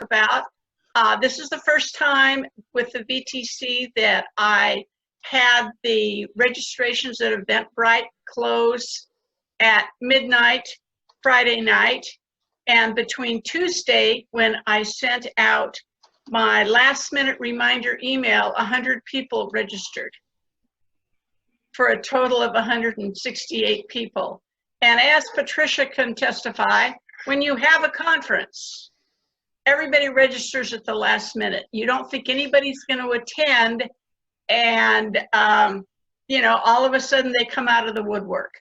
about. This is the first time with the VTC that I had the registrations at Eventbrite close at midnight Friday night, and between Tuesday, when I sent out my last minute reminder email, 100 people registered for a total of 168 people. And as Patricia can testify, when you have a conference, everybody registers at the last minute. You don't think anybody's going to attend, and you know, all of a sudden they come out of the woodwork.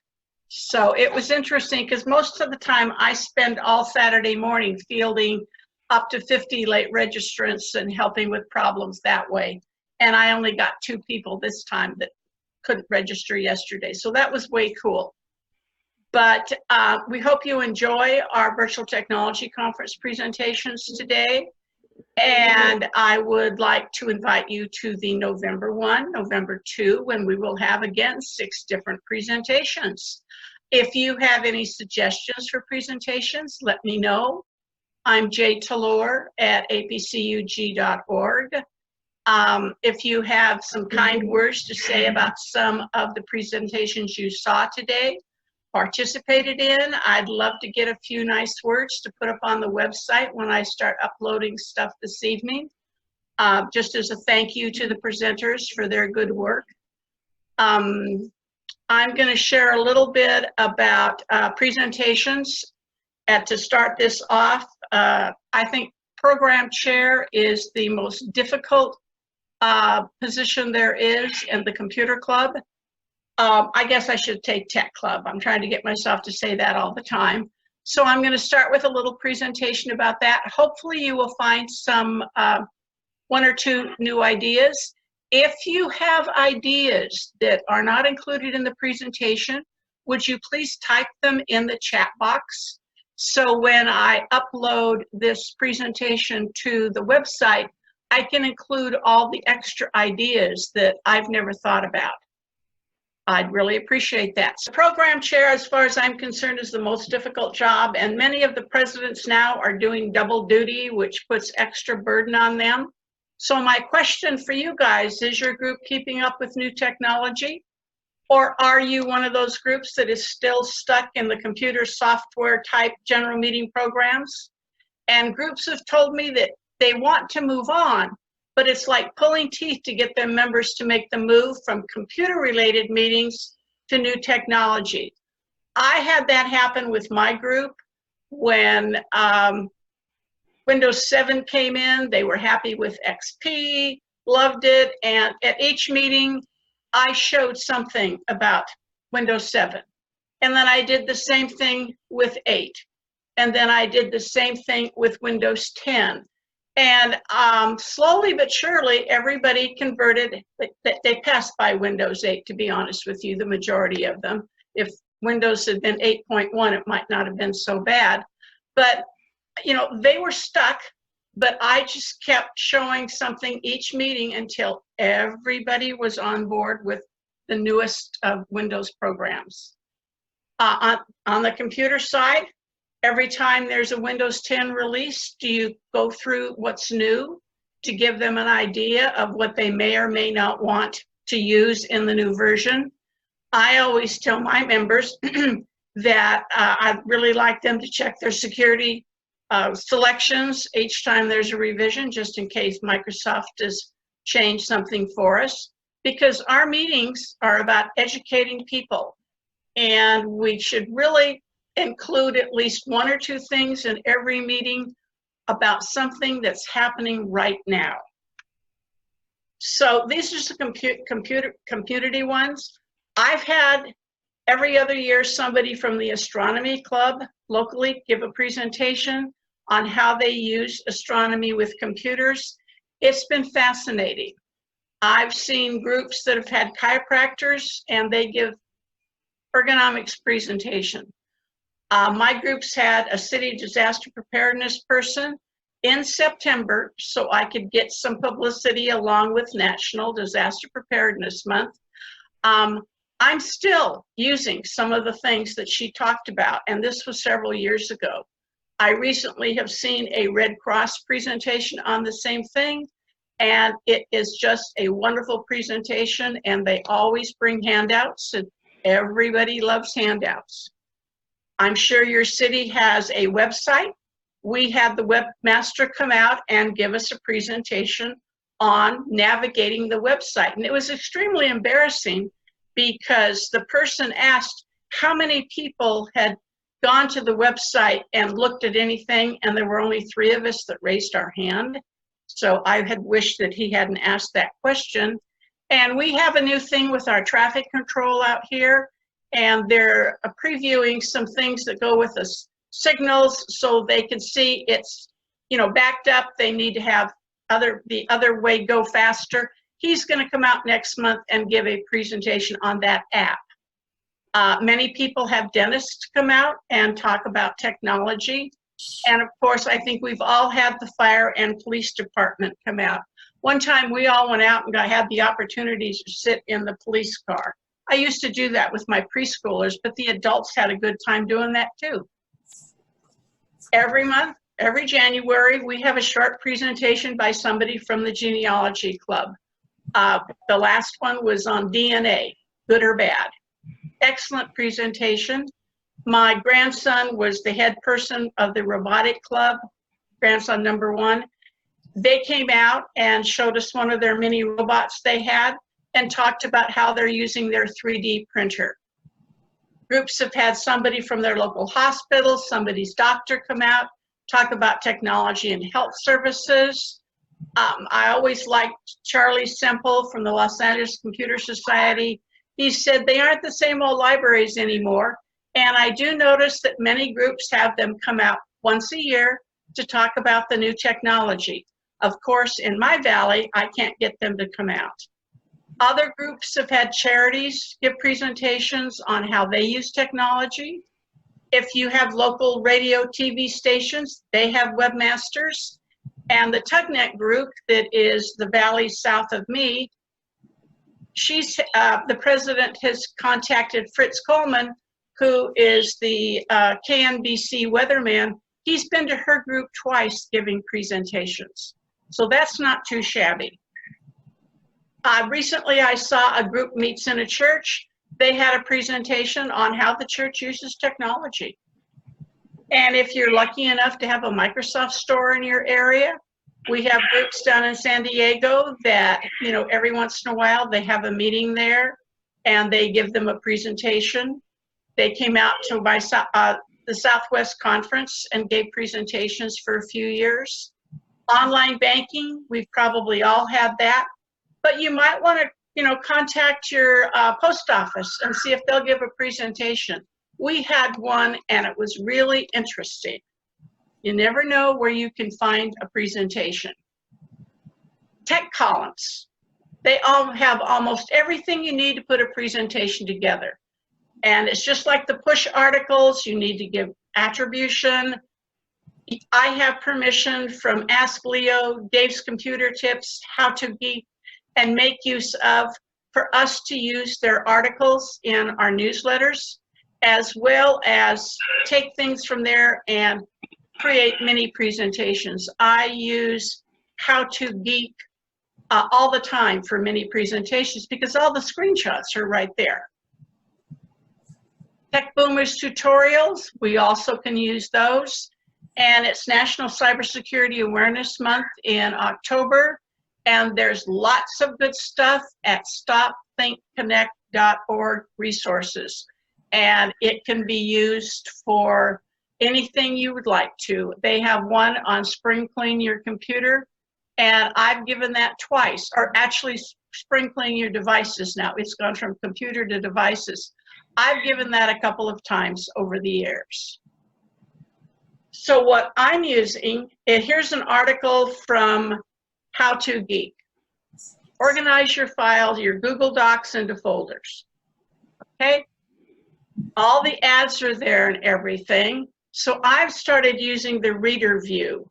So it was interesting because most of the time I spend all Saturday morning fielding up to 50 late registrants and helping with problems that way. And I only got 2 people this time that couldn't register yesterday. So that was way cool. But we hope you enjoy our virtual technology conference presentations today. And I would like to invite you to the November 1, November 2, when we will have, again, 6 different presentations. If you have any suggestions for presentations, let me know. I'm J. Talor at apcug.org. If you have some kind words to say about some of the presentations you saw today, participated in, I'd love to get a few nice words to put up on the website when I start uploading stuff this evening, just as a thank you to the presenters for their good work. I'm going to share a little bit about presentations. And to start this off, I think program chair is the most difficult position there is in the computer club. I guess I should take tech club. I'm trying to get myself to say that all the time. So I'm going to start with a little presentation about that. Hopefully you will find some 1 or 2 new ideas. If you have ideas that are not included in the presentation, would you please type them in the chat box? So when I upload this presentation to the website, I can include all the extra ideas that I've never thought about. I'd really appreciate that. So program chair, as far as I'm concerned, is the most difficult job, and many of the presidents now are doing double duty, which puts extra burden on them. So my question for you guys, is your group keeping up with new technology? Or are you one of those groups that is still stuck in the computer software type general meeting programs? And groups have told me that they want to move on, but it's like pulling teeth to get their members to make the move from computer-related meetings to new technology. I had that happen with my group when Windows 7 came in. They were happy with XP, loved it, and at each meeting, I showed something about Windows 7. And then I did the same thing with 8. And then I did the same thing with Windows 10. And slowly but surely, everybody converted. They passed by Windows 8, to be honest with you, the majority of them. If Windows had been 8.1, it might not have been so bad. But, you know, they were stuck, but I just kept showing something each meeting until everybody was on board with the newest of Windows programs. On the computer side, every time there's a Windows 10 release, do you go through what's new to give them an idea of what they may or may not want to use in the new version? I always tell my members that I'd really like them to check their security selections each time there's a revision, just in case Microsoft has changed something for us, because our meetings are about educating people, and we should really include at least 1 or 2 things in every meeting about something that's happening right now. So these are the community ones. I've had every other year somebody from the astronomy club locally give a presentation on how they use astronomy with computers. It's been fascinating. I've seen groups that have had chiropractors and they give ergonomics presentation. My group's had a city disaster preparedness person in September so I could get some publicity along with National Disaster Preparedness Month. I'm still using some of the things that she talked about, and this was several years ago. I recently have seen a Red Cross presentation on the same thing, and it is just a wonderful presentation, and they always bring handouts, and everybody loves handouts. I'm sure your city has a website. We had the webmaster come out and give us a presentation on navigating the website. And it was extremely embarrassing because the person asked how many people had gone to the website and looked at anything, and there were only 3 of us that raised our hand. So I had wished that he hadn't asked that question. And we have a new thing with our traffic control out here, and they're previewing some things that go with the signals so they can see it's, you know, backed up. They need to have the other way go faster. He's going to come out next month and give a presentation on that app. Many people have dentists come out and talk about technology. And of course, I think we've all had the fire and police department come out. One time we all went out and had the opportunity to sit in the police car. I used to do that with my preschoolers, but the adults had a good time doing that too. Every month, every January, we have a short presentation by somebody from the genealogy club. The last one was on DNA, good or bad. Excellent presentation. My grandson was the head person of the robotic club, grandson number 1. They came out and showed us one of their mini robots they had and talked about how they're using their 3D printer. Groups have had somebody from their local hospital, somebody's doctor come out, talk about technology and health services. I always liked Charlie Semple from the Los Angeles Computer Society. He said they aren't the same old libraries anymore. And I do notice that many groups have them come out once a year to talk about the new technology. Of course, in my valley, I can't get them to come out. Other groups have had charities give presentations on how they use technology. If you have local radio, TV stations, they have webmasters. And the TugNet group that is the valley south of me, the president has contacted Fritz Coleman, who is the KNBC weatherman. He's been to her group twice giving presentations. So that's not too shabby. Recently, I saw a group meets in a church. They had a presentation on how the church uses technology. And if you're lucky enough to have a Microsoft store in your area, we have groups down in San Diego that, you know, every once in a while they have a meeting there and they give them a presentation. They came out to the Southwest Conference and gave presentations for a few years. Online banking, we've probably all had that, but you might want to, you know, contact your post office and see if they'll give a presentation. We had one and it was really interesting. You never know where you can find a presentation. Tech columns. They all have almost everything you need to put a presentation together. And it's just like the push articles, you need to give attribution. I have permission from Ask Leo, Dave's Computer Tips, How to Geek, and Make Use Of, for us to use their articles in our newsletters, as well as take things from there and create mini presentations. I use How to Geek all the time for mini presentations because all the screenshots are right there. Tech Boomers tutorials, we also can use those. And it's National Cybersecurity Awareness Month in October. And there's lots of good stuff at stopthinkconnect.org resources. And it can be used for anything you would like to. They have one on spring clean your computer. And I've given that twice, or actually spring clean your devices now. It's gone from computer to devices. I've given that a couple of times over the years. So what I'm using, here's an article from How to Geek. Organize your files, your Google Docs into folders. Okay? All the ads are there and everything. So I've started using the reader view.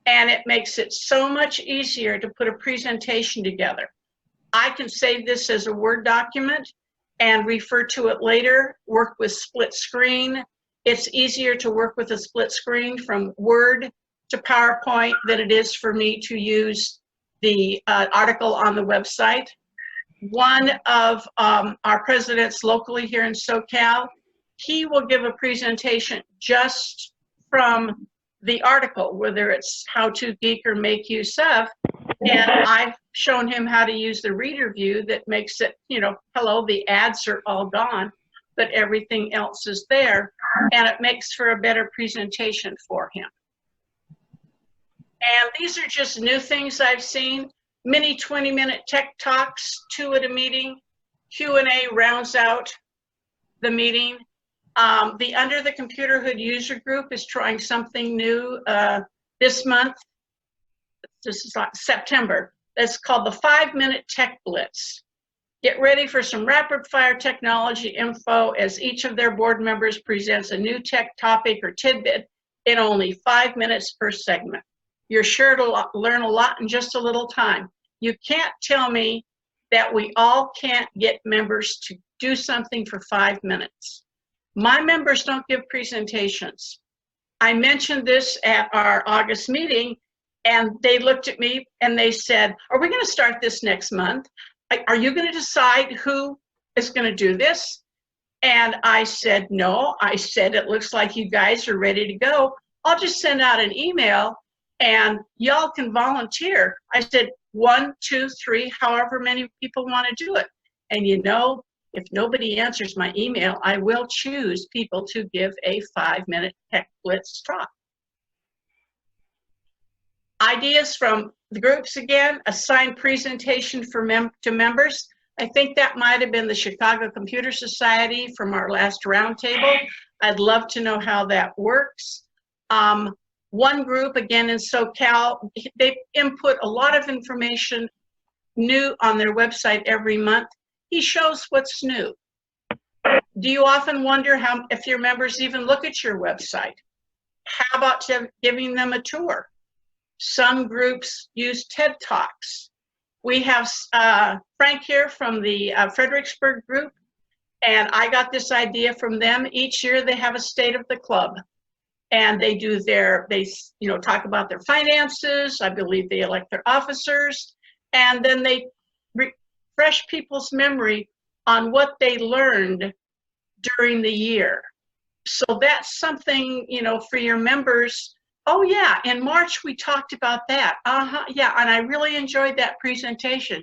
And it makes it so much easier to put a presentation together. I can save this as a Word document and refer to it later, work with split screen, It's easier to work with a split screen from Word to PowerPoint than it is for me to use the article on the website. One of our presidents locally here in SoCal, he will give a presentation just from the article, whether it's How to Geek or Make Use of, and I've shown him how to use the reader view that makes it, you know, hello, the ads are all gone, but everything else is there, and it makes for a better presentation for him. And these are just new things I've seen. Mini 20-minute tech talks, 2 at a meeting. Q&A rounds out the meeting. The Under the Computer Hood user group is trying something new this month. This is September. It's called the 5-Minute Tech Blitz. Get ready for some rapid fire technology info as each of their board members presents a new tech topic or tidbit in only 5 minutes per segment. You're sure to learn a lot in just a little time. You can't tell me that we all can't get members to do something for 5 minutes. My members don't give presentations. I mentioned this at our August meeting, and they looked at me and they said, are we going to start this next month? Are you going to decide who is going to do this? And I said, no. I said, it looks like you guys are ready to go. I'll just send out an email and y'all can volunteer. I said, 1, 2, 3, however many people want to do it. And you know, if nobody answers my email, I will choose people to give a 5-minute tech blitz talk. Ideas from the groups again, assigned presentation for to members. I think that might have been the Chicago Computer Society from our last roundtable. I'd love to know how that works. One group, again in SoCal, they input a lot of information new on their website every month. He shows what's new. Do you often wonder if your members even look at your website? How about giving them a tour? Some groups use TED Talks. We have Frank here from the Fredericksburg group, and I got this idea from them. Each year they have a state of the club, and they do they talk about their finances. I believe they elect their officers, and then they refresh people's memory on what they learned during the year. So that's something, you know, for your members. Oh yeah, in March we talked about that. Yeah, and I really enjoyed that presentation.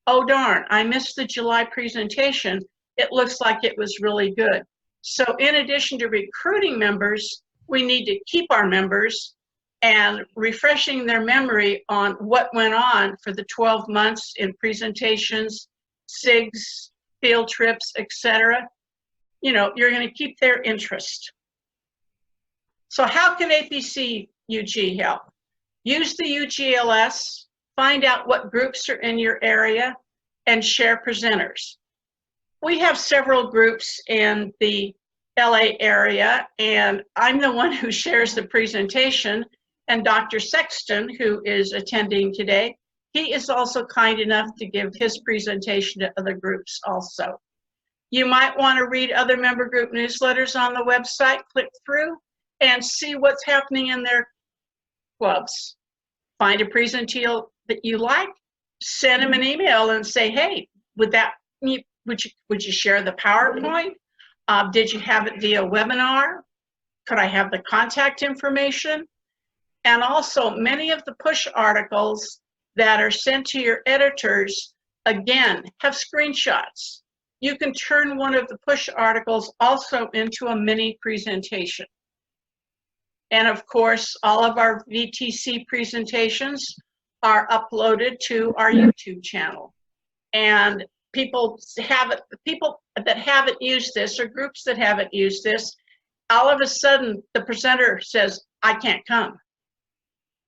Oh darn, I missed the July presentation. It looks like it was really good. So in addition to recruiting members, we need to keep our members and refreshing their memory on what went on for the 12 months in presentations, SIGs, field trips, etc. You know, you're going to keep their interest. So how can APC UG help? Use the UGLS, find out what groups are in your area, and share presenters. We have several groups in the LA area, and I'm the one who shares the presentation, and Dr. Sexton, who is attending today, he is also kind enough to give his presentation to other groups also. You might want to read other member group newsletters on the website, click through, and see what's happening in their clubs. Find a presentation that you like, send them an email and say, hey, would you share the PowerPoint? Did you have it via webinar? Could I have the contact information? And also, many of the push articles that are sent to your editors, again, have screenshots. You can turn one of the push articles also into a mini presentation. And of course, all of our VTC presentations are uploaded to our YouTube channel. And people that haven't used this, or groups that haven't used this, all of a sudden the presenter says, I can't come.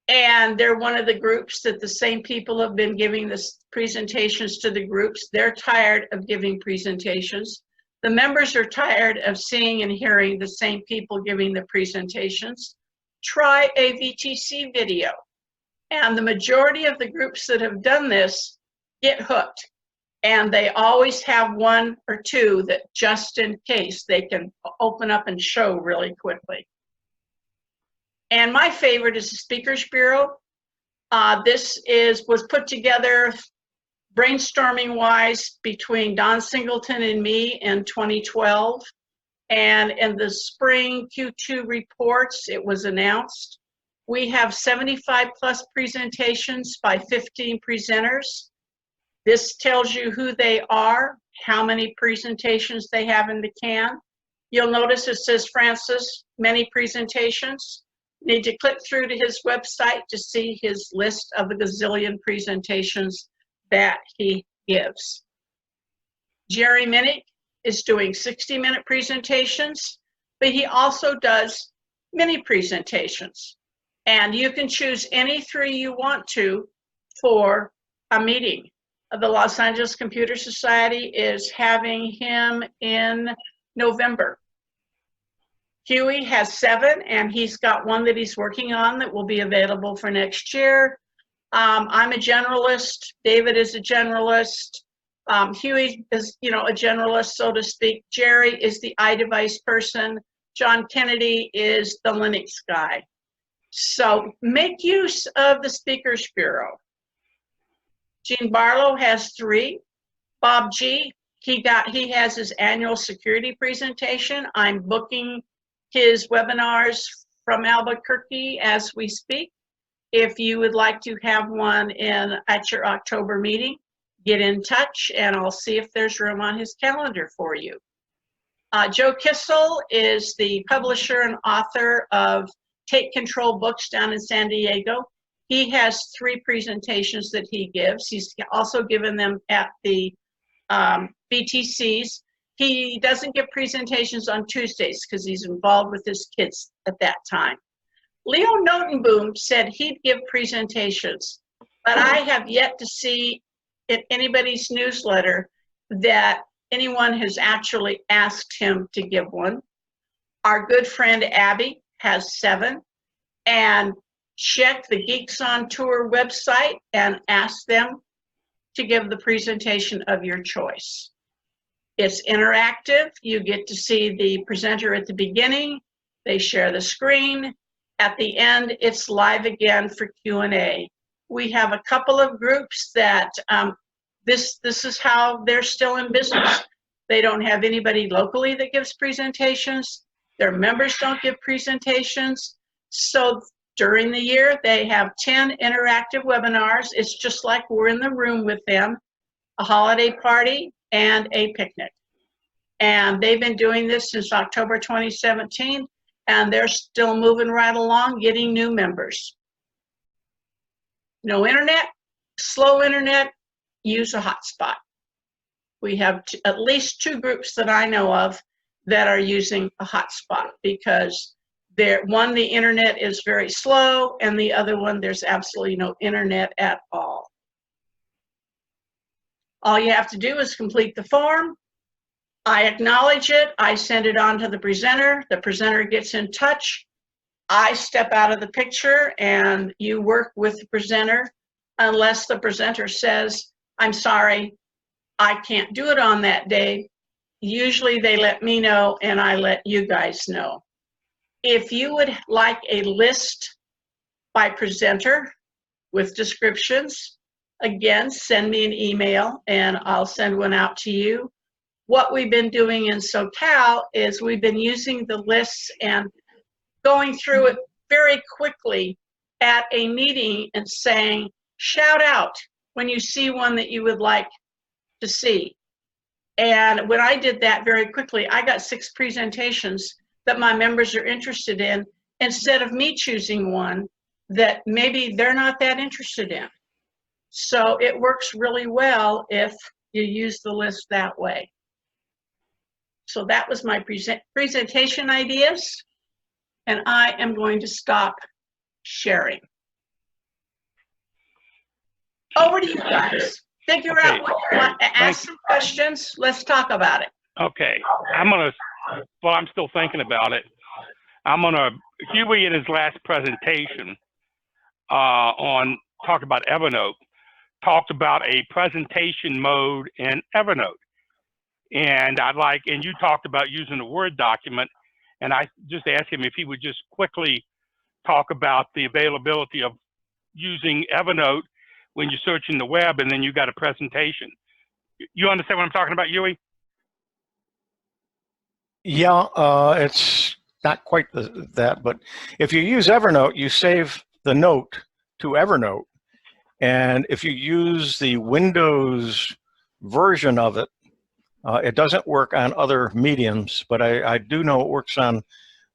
And they're one of the groups that the same people have been giving this presentations to the groups. They're tired of giving presentations. The members are tired of seeing and hearing the same people giving the presentations. Try a VTC video. And the majority of the groups that have done this get hooked. And they always have one or two that just in case they can open up and show really quickly. And my favorite is the Speakers Bureau. This was put together brainstorming wise between Don Singleton and me in 2012. And in the spring Q2 reports, it was announced. We have 75 plus presentations by 15 presenters. This tells you who they are, how many presentations they have in the can. You'll notice it says Francis, many presentations. You need to click through to his website to see his list of the gazillion presentations that he gives. Jerry Minnick is doing 60-minute presentations, but he also does mini presentations. And you can choose any 3 you want to for a meeting. The Los Angeles Computer Society is having him in November. Huey has 7, and he's got one that he's working on that will be available for next year. I'm a generalist. David is a generalist. Huey is, a generalist, so to speak. Jerry is the iDevice person. John Kennedy is the Linux guy. So make use of the Speakers Bureau. Gene Barlow has 3. Bob G, he has his annual security presentation. I'm booking his webinars from Albuquerque as we speak. If you would like to have one at your October meeting, get in touch and I'll see if there's room on his calendar for you. Joe Kissel is the publisher and author of Take Control Books down in San Diego. He has 3 presentations that he gives. He's also given them at the VTCs. He doesn't give presentations on Tuesdays because he's involved with his kids at that time. Leo Notenboom said he'd give presentations, but I have yet to see in anybody's newsletter that anyone has actually asked him to give one. Our good friend Abby has 7, and check the Geeks on Tour website and ask them to give the presentation of your choice. It's interactive. You get to see the presenter at the beginning. They share the screen. At the end, it's live again for Q&A. We have a couple of groups that this is how they're still in business. They don't have anybody locally that gives presentations. Their members don't give presentations. So during the year, they have 10 interactive webinars. It's just like we're in the room with them, a holiday party and a picnic. And they've been doing this since October 2017, and they're still moving right along, getting new members. No internet, slow internet, use a hotspot. We have at least 2 groups that I know of that are using a hotspot because one, the internet is very slow, and the other one, there's absolutely no internet at all. All you have to do is complete the form. I acknowledge it. I send it on to the presenter. The presenter gets in touch. I step out of the picture, and you work with the presenter unless the presenter says, I'm sorry, I can't do it on that day. Usually they let me know, and I let you guys know. If you would like a list by presenter with descriptions, again, send me an email and I'll send one out to you. What we've been doing in SoCal is we've been using the lists and going through it very quickly at a meeting and saying, shout out when you see one that you would like to see. And when I did that very quickly, I got 6 presentations that my members are interested in, instead of me choosing one that maybe they're not that interested in. So it works really well if you use the list that way. So that was my presentation ideas, and I am going to stop sharing. Over to you guys. Figure out what you want. Ask some questions. Let's talk about it. Okay. I'm still thinking about it. Huey in his last presentation talk about Evernote, talked about a presentation mode in Evernote. And and you talked about using a Word document, and I just asked him if he would just quickly talk about the availability of using Evernote when you're searching the web and then you got a presentation. You understand what I'm talking about, Yui? Yeah, it's not quite that, but if you use Evernote, you save the note to Evernote. And if you use the Windows version of it, it doesn't work on other mediums, but I do know it works on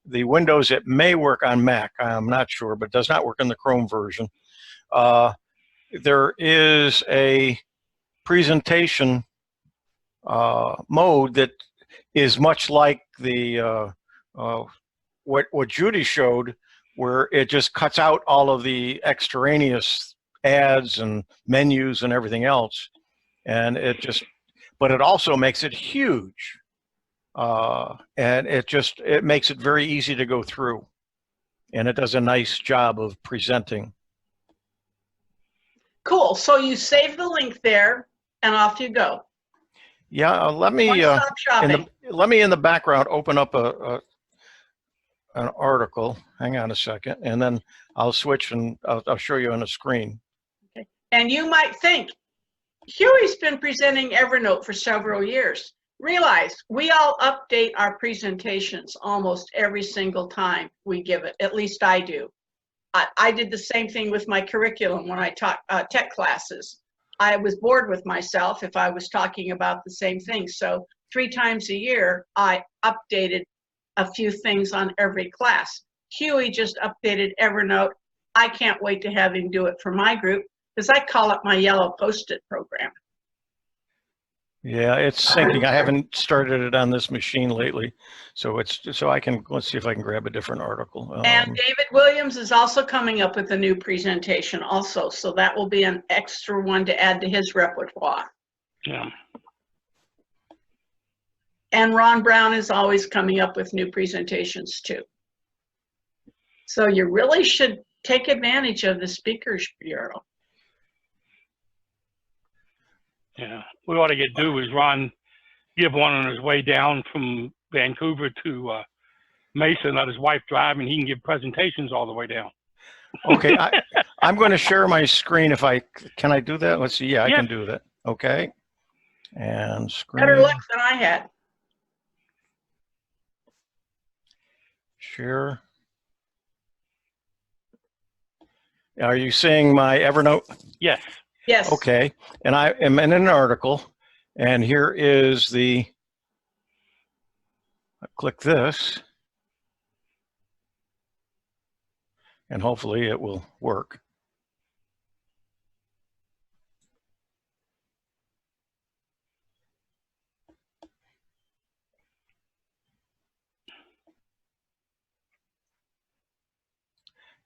the Windows. It may work on Mac. I'm not sure, but does not work in the Chrome version. There is a presentation mode that is much like the what Judy showed, where it just cuts out all of the extraneous ads and menus and everything else, and but it also makes it huge, and it makes it very easy to go through, and it does a nice job of presenting. Cool. So you save the link there, and off you go. Yeah, let me One-stop shopping. let me in the background open up an article. Hang on a second, and then I'll switch and I'll show you on the screen. Okay. And you might think, Huey's been presenting Evernote for several years. Realize we all update our presentations almost every single time we give it. At least I do. I did the same thing with my curriculum when I taught tech classes. I was bored with myself if I was talking about the same thing. So 3 times a year, I updated a few things on every class. Huey just updated Evernote. I can't wait to have him do it for my group because I call it my yellow Post-it program. Yeah, it's syncing. I haven't started it on this machine lately, so let's see if I can grab a different article. And David Williams is also coming up with a new presentation also, so that will be an extra one to add to his repertoire. Yeah. And Ron Brown is always coming up with new presentations too. So you really should take advantage of the Speakers Bureau. Yeah. What we ought to do is Ron give one on his way down from Vancouver to Mesa, let his wife drive, and he can give presentations all the way down. Okay, I'm going to share my screen. Can I do that? Let's see. Yeah, I Yes. can do that. Okay, and screen. Better luck than I had. Share. Are you seeing my Evernote? Yes. Yes. Okay, and I am in an article, and here is click this, and hopefully it will work.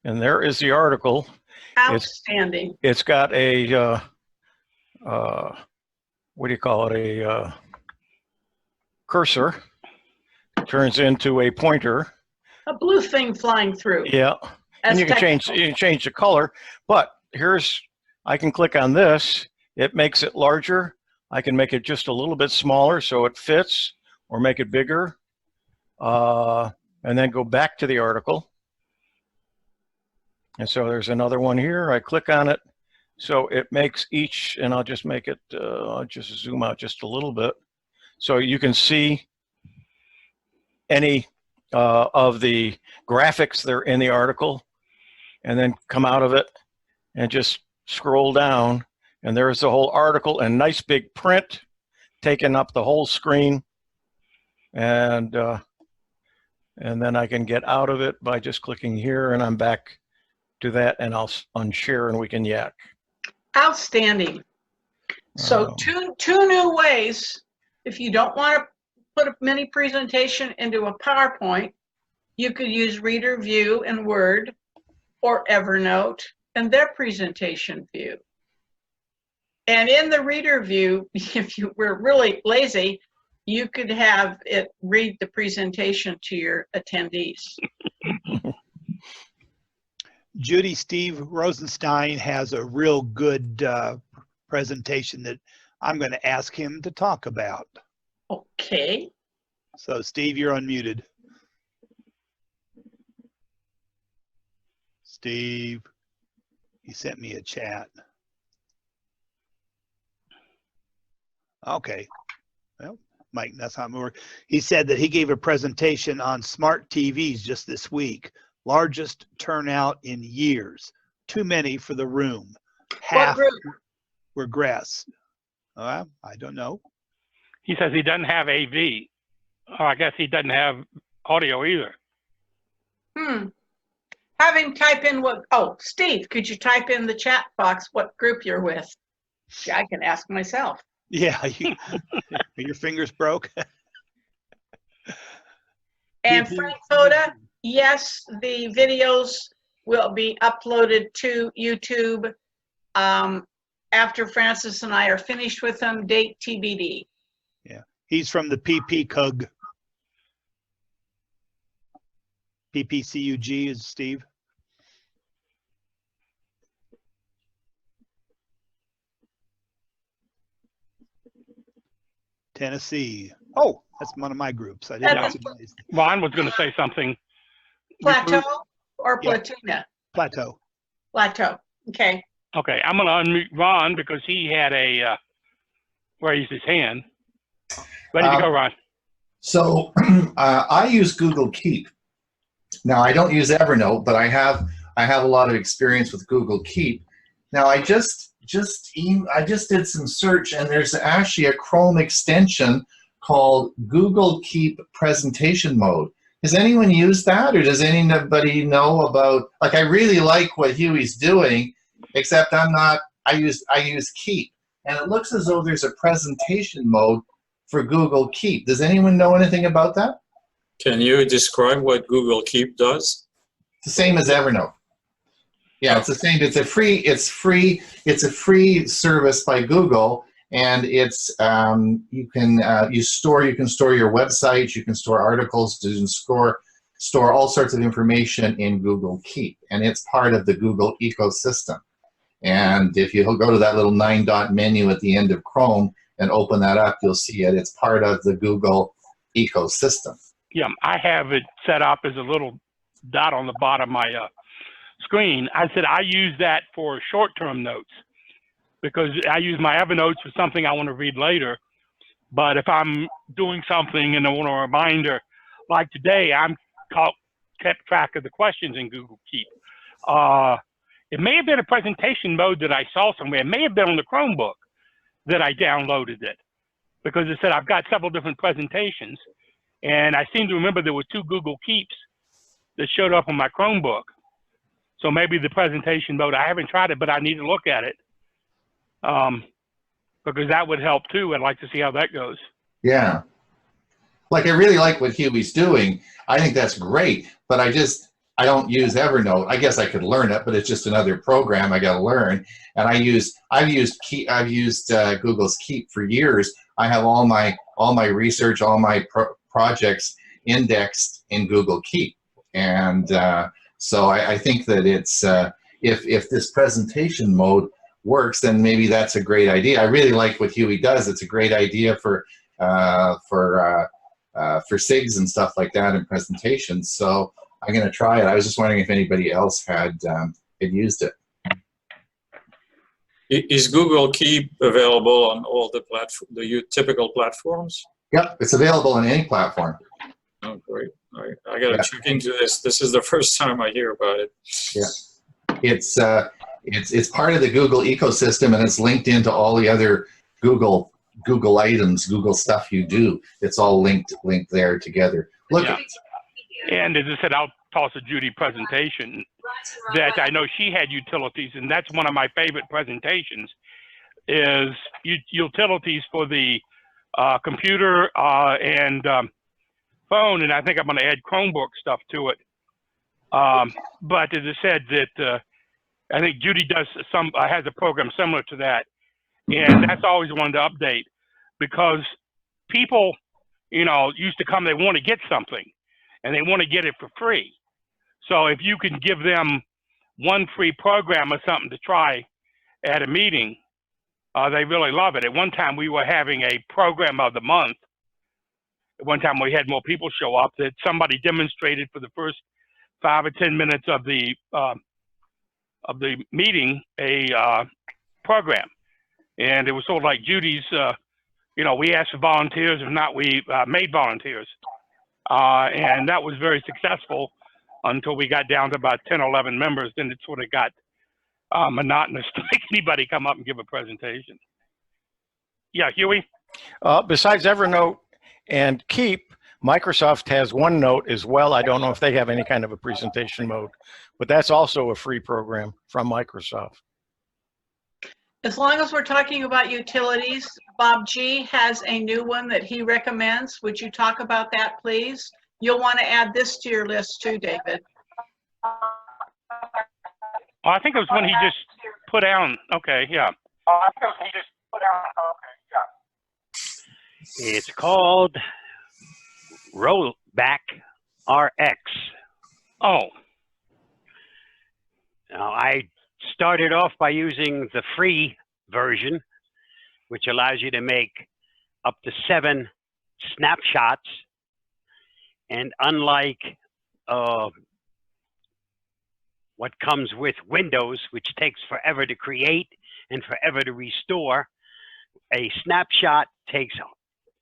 And there is the article. Outstanding. It's got a, what do you call it? A cursor. Turns into a pointer. A blue thing flying through. Yeah. And you can change the color. But I can click on this. It makes it larger. I can make it just a little bit smaller so it fits, or make it bigger. And then go back to the article. And so there's another one here. I click on it. So it makes each, and I'll just make it, I'll just zoom out just a little bit. So you can see any of the graphics that are in the article, and then come out of it and just scroll down. And there's the whole article and nice big print taking up the whole screen. And then I can get out of it by just clicking here, and I'm back to that, and I'll unshare and we can yak. Outstanding. So two new ways. If you don't want to put a mini presentation into a PowerPoint, you could use Reader View in Word, or Evernote and their presentation view. And in the Reader View, if you were really lazy, you could have it read the presentation to your attendees. Judy, Steve Rosenstein has a real good presentation that I'm going to ask him to talk about. Okay. So Steve, you're unmuted. Steve, he sent me a chat. Okay. Well, Mike, that's not more. He said that he gave a presentation on smart TVs just this week. Largest turnout in years. Too many for the room. What Half group? regress. I don't know. He says he doesn't have AV. Or I guess he doesn't have audio either. Have him type in what, oh, Steve, could you type in the chat box what group you're with? Yeah, I can ask myself. Yeah, your fingers broke. And Frank Foda, yes, the videos will be uploaded to YouTube after Francis and I are finished with them, date TBD. Yeah, he's from the PPCUG. PPCUG is Steve. Tennessee. Oh, that's one of my groups. I didn't Yeah. recognize. Ron was going to say something. Plateau or Yeah. Platuna? Plateau. Plateau. Okay. Okay, I'm going to unmute Ron because he had a raised his hand. Ready to go, Ron? So I use Google Keep. Now I don't use Evernote, but I have a lot of experience with Google Keep. Now I just did some search, and there's actually a Chrome extension called Google Keep Presentation Mode. Has anyone used that, or does anybody know about? Like, I really like what Huey's doing, except I use Keep, and it looks as though there's a presentation mode for Google Keep. Does anyone know anything about that? Can you describe what Google Keep does? It's the same as Evernote. Yeah, it's the same. It's a free service by Google, and it's you can store your websites, you can store articles, you can store all sorts of information in Google Keep, and it's part of the Google ecosystem. And if you go to that little 9-dot menu at the end of Chrome and open that up, you'll see it. It's part of the Google ecosystem. Yeah, I have it set up as a little dot on the bottom of my screen. I said I use that for short-term notes because I use my Evernote for something I want to read later. But if I'm doing something and I want a reminder, like today, I'm kept track of the questions in Google Keep. It may have been a presentation mode that I saw somewhere. It may have been on the Chromebook that I downloaded it because it said I've got several different presentations. And I seem to remember there were 2 Google Keeps that showed up on my Chromebook. So maybe the presentation mode, I haven't tried it, but I need to look at it because that would help too. I'd like to see how that goes. Yeah. Like, I really like what Huey's doing. I think that's great, but I don't use Evernote. I guess I could learn it, but it's just another program I got to learn. And I've used Google's Keep for years. I have all my research, all my projects indexed in Google Keep, and so I think that it's if this presentation mode works, then maybe that's a great idea. I really like what Huey does. It's a great idea for SIGs and stuff like that in presentations. So I'm going to try it. I was just wondering if anybody else had used it. Is Google Keep available on all the typical platforms? Yep, it's available on any platform. Oh, great. All right. I got to check into this. This is the first time I hear about it. Yeah, it's part of the Google ecosystem, and it's linked into all the other Google items, Google stuff you do. It's all linked there together. Look. Yeah. And as I said, I'll toss a Judy presentation that I know she had utilities, and that's one of my favorite presentations is utilities for the computer and phone, and I think I'm going to add Chromebook stuff to it. But as I said, that I think Judy does has a program similar to that, and that's always one to update because people, used to come, they want to get something, and they want to get it for free. So if you can give them one free program or something to try at a meeting, They really love it. At one time, we were having a program of the month. At one time, we had more people show up that somebody demonstrated for the first 5 or 10 minutes of the meeting a program, and it was sort of like Judy's. You know, we asked for volunteers. If not, we made volunteers, and that was very successful until we got down to about 10 or 11 members. Then it sort of got monotonous to make anybody come up and give a presentation. Yeah, Huey? Besides Evernote and Keep, Microsoft has OneNote as well. I don't know if they have any kind of a presentation mode, but that's also a free program from Microsoft. As long as we're talking about utilities, Bob G has a new one that he recommends. Would you talk about that, please? You'll want to add this to your list too, David. Oh, I think it was when he just put down. Okay, yeah. It's called Rollback RX. Oh, Now, I started off by using the free version, which allows you to make up to 7 snapshots. And unlike what comes with Windows, which takes forever to create and forever to restore, a snapshot takes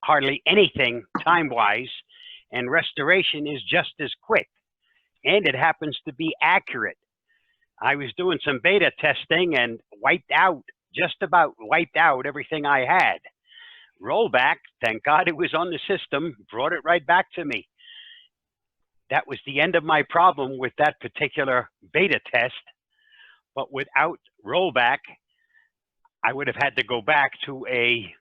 hardly anything time-wise, and restoration is just as quick, and it happens to be accurate. I was doing some beta testing and just about wiped out everything I had. Rollback, thank God it was on the system, brought it right back to me. That was the end of my problem with that particular beta test. But without rollback, I would have had to go back to an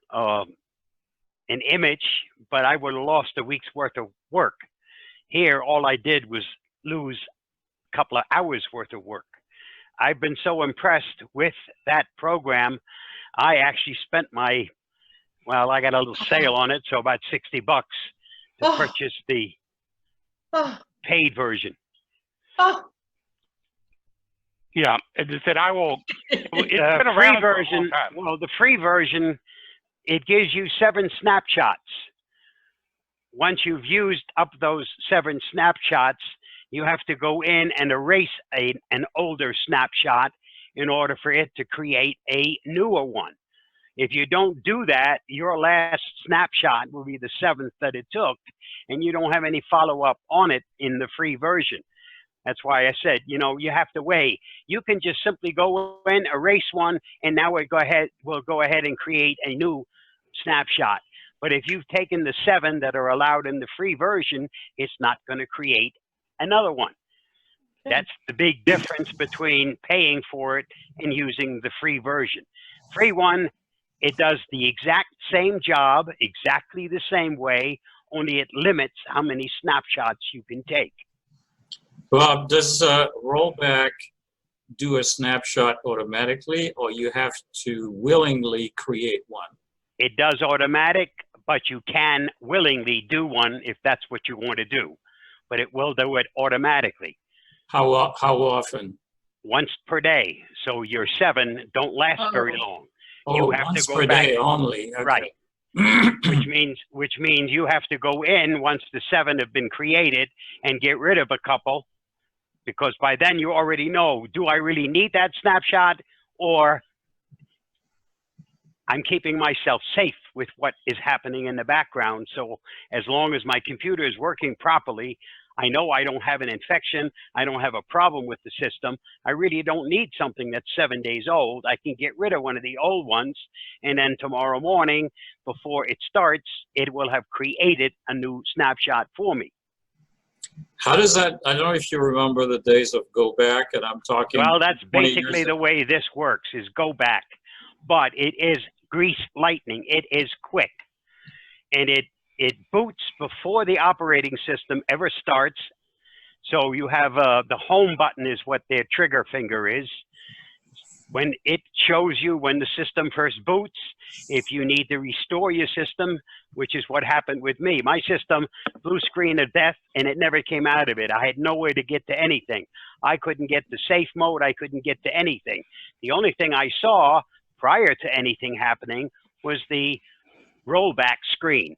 image, but I would have lost a week's worth of work. Here, all I did was lose a couple of hours worth of work. I've been so impressed with that program. I actually spent I got a little sale on it, so about $60 to purchase the paid version. yeah. As I said, I will. It's been The around free for a long version, time. well, the free version, it gives you 7 snapshots. Once you've used up those 7 snapshots, you have to go in and erase an older snapshot in order for it to create a newer one. If you don't do that, your last snapshot will be the 7th that it took, and you don't have any follow-up on it in the free version. That's why I said, you know, you have to weigh. You can just simply go in, erase one, and now we'll go ahead and create a new snapshot. But if you've taken the 7 that are allowed in the free version, it's not going to create another one. That's the big difference between paying for it and using the free version. Free one, it does the exact same job, exactly the same way, only it limits how many snapshots you can take. Bob, does rollback do a snapshot automatically, or you have to willingly create one? It does automatic, but you can willingly do one if that's what you want to do. But it will do it automatically. How often? Once per day. So your 7 don't last very long. Oh, You have once to go per back. day only. Okay. Right. which means you have to go in once the 7 have been created and get rid of a couple, because by then you already know, do I really need that snapshot, or I'm keeping myself safe with what is happening in the background. So as long as my computer is working properly, I know I don't have an infection, I don't have a problem with the system. I really don't need something that's 7 days old. I can get rid of one of the old ones, and then tomorrow morning, before it starts, it will have created a new snapshot for me. How does that, I don't know if you remember the days of Go Back, and I'm talking. Well, that's 20 basically years the way this works, is go back. But it is grease lightning. It is quick. And it boots before the operating system ever starts. So you have the home button is what their trigger finger is. When it shows you when the system first boots, if you need to restore your system, which is what happened with me. My system, blue screen of death, and it never came out of it. I had nowhere to get to anything. I couldn't get to safe mode. I couldn't get to anything. The only thing I saw prior to anything happening was the rollback screen.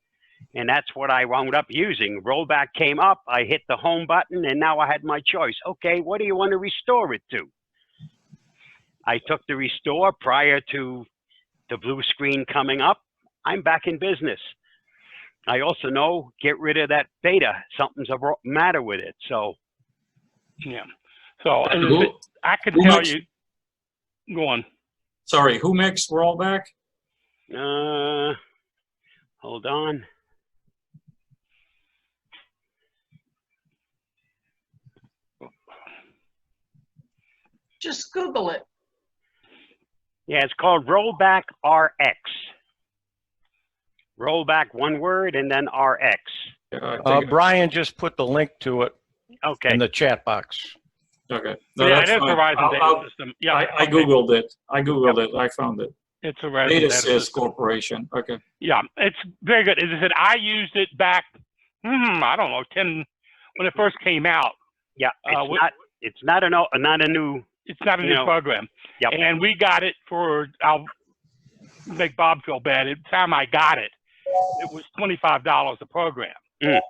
And that's what I wound up using. Rollback came up, I hit the home button, and now I had my choice. Okay, what do you want to restore it to? I took the restore prior to the blue screen coming up. I'm back in business. I also know, get rid of that beta. Something's the matter with it. So, yeah. So Who- I can who tell makes- you. Go on. Sorry, who makes rollback? hold on. Just Google it. Yeah, it's called Rollback RX. Rollback, one word, and then RX. Yeah, I think- Brian just put the link to it Okay. in the chat box. okay. No, Yeah, it that's is fine. Verizon data I'll- system. Yeah, I okay. Googled it. I Googled it. I found it. It's a Verizon Data data Sys system. Corporation. Okay. Yeah, it's very good. As I said, I used it back, I don't know, when it first came out. Yeah, it's not a new. It's not a You new know, program. Yep. And we got it for, I'll make Bob feel bad. At the time I got it, it was $25 a program. Mm.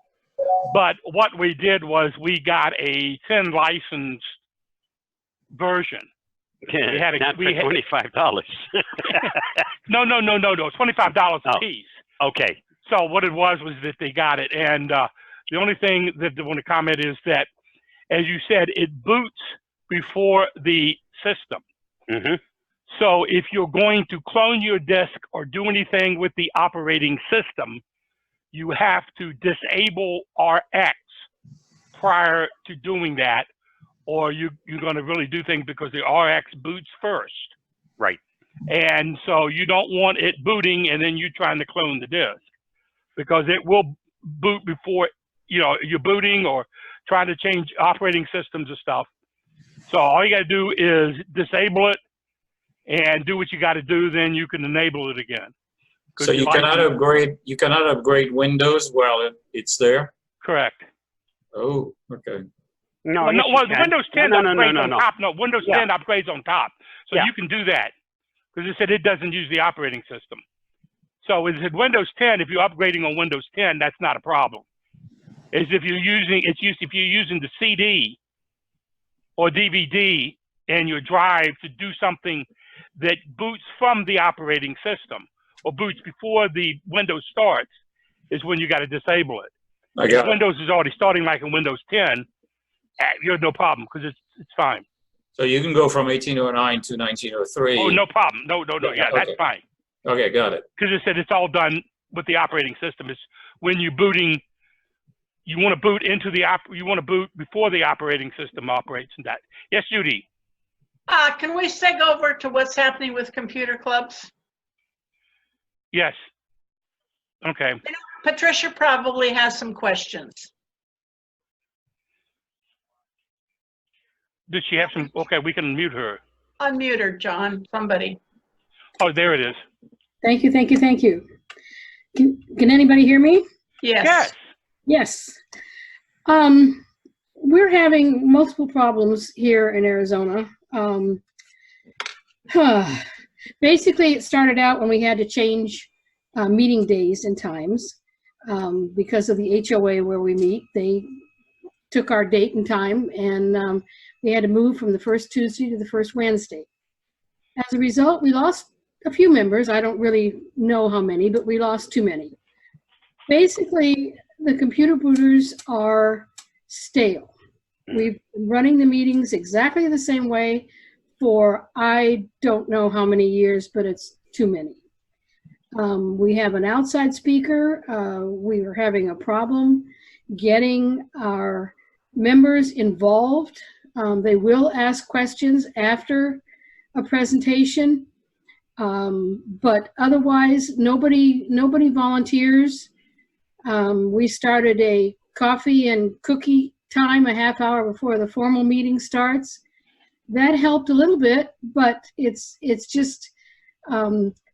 But what we did was we got a 10 licensed version. Yeah, had a- not we for had- $25. No, $25 a piece. Okay. So what it was that they got it. And the only thing that I want to comment is that, as you said, it boots before the system. Mm-hmm. So if you're going to clone your disk or do anything with the operating system, you have to disable RX prior to doing that, or you're going to really do things because the RX boots first. Right. And so you don't want it booting and then you trying to clone the disk, because it will boot before, you're booting or trying to change operating systems and stuff. So all you got to do is disable it and do what you got to do. Then you can enable it again. So you cannot upgrade. You cannot upgrade Windows while it's there. Correct. Oh, okay. No, Well, yes, you the can. Windows 10 no, upgrades on no. top. No, Windows Yeah. 10 upgrades on top. So Yeah. you can do that, because it said it doesn't use the operating system. So it said Windows 10, if you're upgrading on Windows 10, that's not a problem. Is if you're using the CD or DVD and your drive to do something that boots from the operating system or boots before the Windows starts, is when you got to disable it. I got it. Windows is already starting like in Windows 10, you have no problem, because it's fine. So you can go from 1809 to 1903. Oh, no problem. No. Yeah, that's Okay. fine. Okay, got it. Because it said it's all done with the operating system. It's when you're booting, you want to boot you want to boot before the operating system operates and that. Yes, Judy. Can we seg over to what's happening with computer clubs? Yes. Okay. Patricia probably has some questions. Did she have some? Okay, we can mute her. Unmute her, John, somebody. Oh, there it is. Thank you, thank you, thank you. Can anybody hear me? Yes. Yes. We're having multiple problems here in Arizona. Basically, it started out when we had to change meeting days and times because of the HOA where we meet. They took our date and time, and we had to move from the first Tuesday to the first Wednesday. As a result, we lost a few members. I don't really know how many, but we lost too many. Basically, the computer booters are stale. We've been running the meetings exactly the same way for I don't know how many years, but it's too many. We have an outside speaker. We are having a problem getting our members involved. They will ask questions after a presentation, but otherwise nobody volunteers. We started a coffee and cookie time a half hour before the formal meeting starts. That helped a little bit, but it's just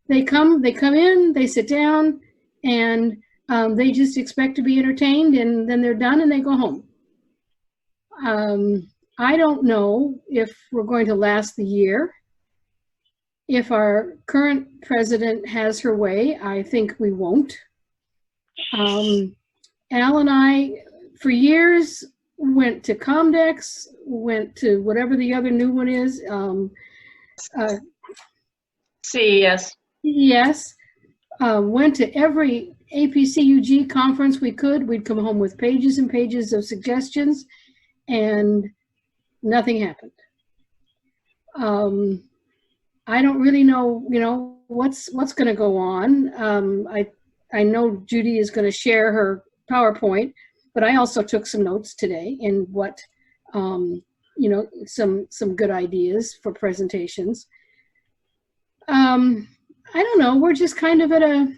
they come in, they sit down, and they just expect to be entertained, and then they're done and they go home. I don't know if we're going to last the year. if our current president has her way. I think we won't. Al and I, for years, went to Comdex, went to whatever the other new one is. CES. Yes. Went to every APCUG conference we could. We'd come home with pages and pages of suggestions, and nothing happened. I don't really know, what's going to go on. I know Judy is going to share her PowerPoint, but I also took some notes today in what, some good ideas for presentations. I don't know. We're just kind of at a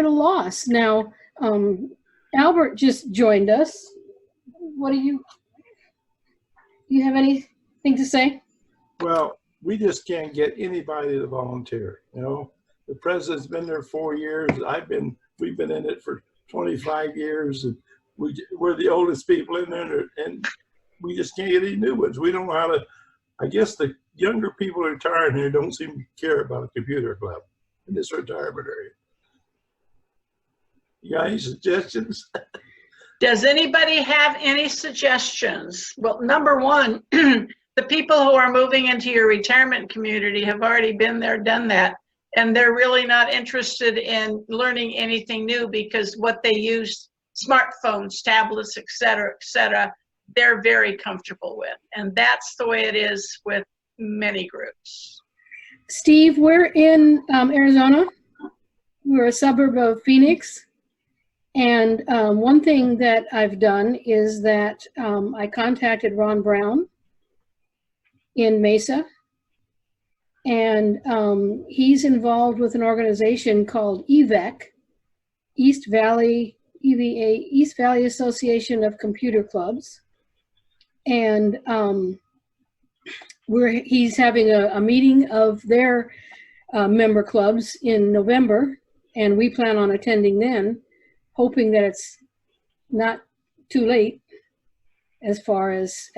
loss now. Albert just joined us. What do you have anything to say? Well, we just can't get anybody to volunteer. The president's been there 4 years. We've been in it for 25 years, and we're the oldest people in there, and we just can't get any new ones. We don't know how to. I guess the younger people retiring here don't seem to care about a computer club in this retirement area. You got any suggestions? Does anybody have any suggestions? Well, number one, the people who are moving into your retirement community have already been there, done that, and they're really not interested in learning anything new because what they use, smartphones, tablets, et cetera, they're very comfortable with. And that's the way it is with many groups. Steve, we're in Arizona. We're a suburb of Phoenix. And one thing that I've done is that I contacted Ron Brown in Mesa. And he's involved with an organization called EVAC, East Valley, EVA, East Valley Association of Computer Clubs. And he's having a meeting of their member clubs in November, and we plan on attending then, hoping that it's not too late as far as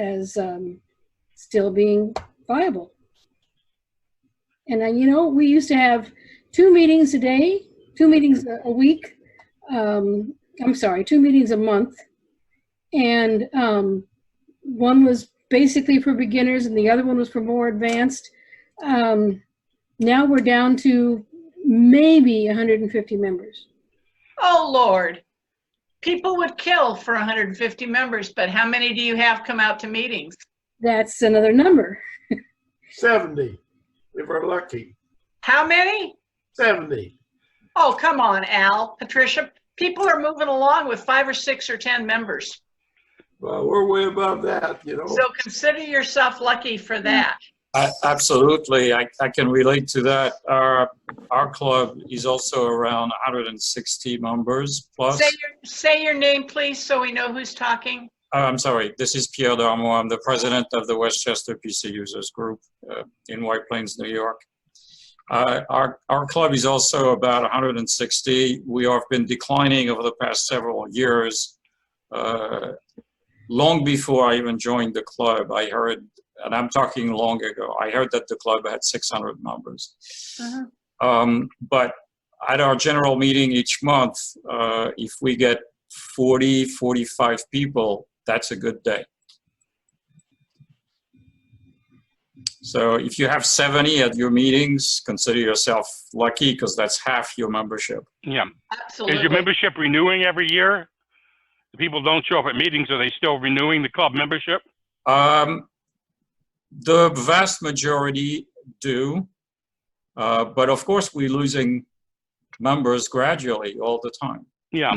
still being viable. And we used to have 2 meetings a day, 2 meetings a week. 2 meetings a month, and one was basically for beginners and the other one was for more advanced. Now we're down to maybe 150 members. Oh, Lord. People would kill for 150 members, but how many do you have come out to meetings? That's another number. 70, if we're lucky. How many? 70. Oh, come on, Al, Patricia. People are moving along with 5 or 6 or 10 members. Well, we're way above that, So consider yourself lucky for that. Absolutely, I can relate to that. Our club is also around 160 members plus. Say your name, please, so we know who's talking. I'm sorry, this is Pierre Darmo. I'm the president of the Westchester PC Users Group in White Plains, New York. Our club is also about 160. We have been declining over the past several years. Long before I even joined the club, I heard, and I'm talking long ago, I heard that the club had 600 members. But at our general meeting each month, if we get 40, 45 people, that's a good day. So if you have 70 at your meetings, consider yourself lucky because that's half your membership. Yeah. Absolutely. Is your membership renewing every year? If people don't show up at meetings, are they still renewing the club membership? The vast majority do. But of course, we're losing members gradually all the time. Yeah,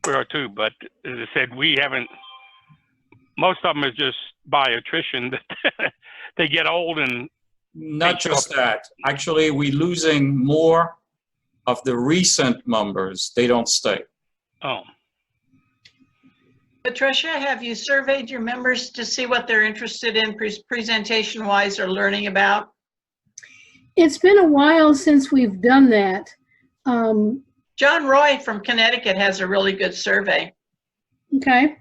we are too. But as I said, we haven't, most of them is just by attrition that they get old and. Not just that. Actually, we're losing more of the recent members. They don't stay. Oh. Patricia, have you surveyed your members to see what they're interested in presentation-wise or learning about? It's been a while since we've done that. John Roy from Connecticut has a really good survey. Okay.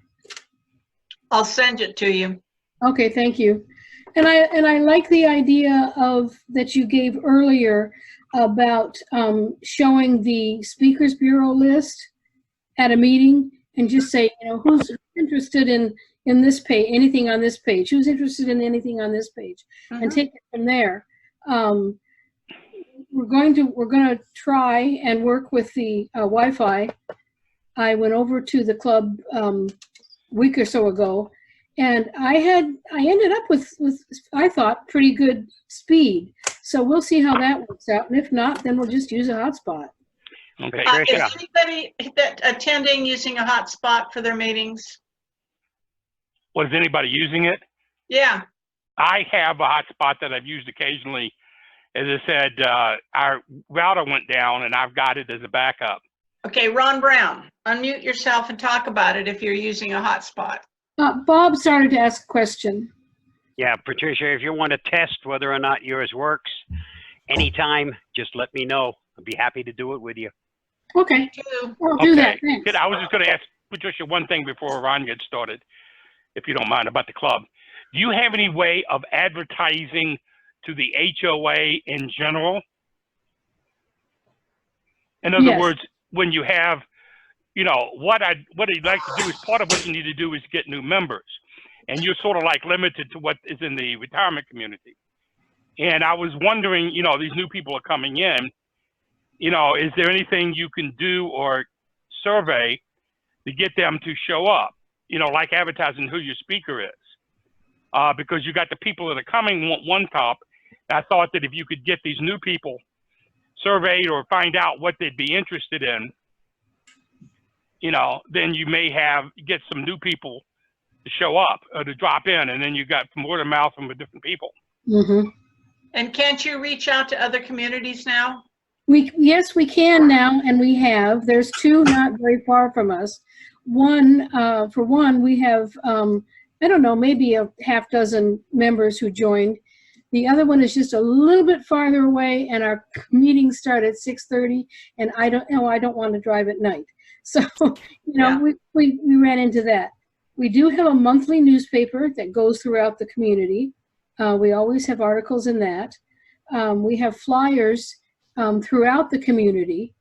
I'll send it to you. Okay, thank you. And I like the idea of that you gave earlier about showing the speakers bureau list at a meeting and just say, you know, who's interested in this page, anything on this page, who's interested in anything on this page, and take it from there. We're going to try and work with the Wi-Fi. I went over to the club week or so ago, and I ended up with I thought pretty good speed. So we'll see how that works out, and if not, then we'll just use a hotspot. Okay. Is anybody that attending using a hotspot for their meetings? Was anybody using it? Yeah. I have a hotspot that I've used occasionally. As I said, our router went down, and I've got it as a backup. Okay, Ron Brown, unmute yourself and talk about it if you're using a hotspot. Bob started to ask a question. Yeah, Patricia, if you want to test whether or not yours works, anytime, just let me know. I'd be happy to do it with you. Okay, I'll do that. Thanks. Good. I was just going to ask Patricia one thing before Ron gets started, if you don't mind, about the club. Do you have any way of advertising to the HOA in general? In other words, when you have, you know, what I'd like to do is part of what you need to do is get new members. And you're sort of like limited to what is in the retirement community. And I was wondering, you know, these new people are coming in, you know, is there anything you can do or survey to get them to show up? You know, like advertising who your speaker is. Because you got the people that are coming one top. I thought that if you could get these new people surveyed or find out what they'd be interested in, you know, then you may get some new people to show up or to drop in, and then you got word of mouth from the different people. Mm-hmm. And can't you reach out to other communities now? Yes, we can now, and we have. There's two not very far from us. For one, we have, I don't know, maybe a half dozen members who joined. The other one is just a little bit farther away, and our meetings start at 6:30, and I don't want to drive at night. So, you know, we ran into that. We do have a monthly newspaper that goes throughout the community. We always have articles in that. We have flyers throughout the community.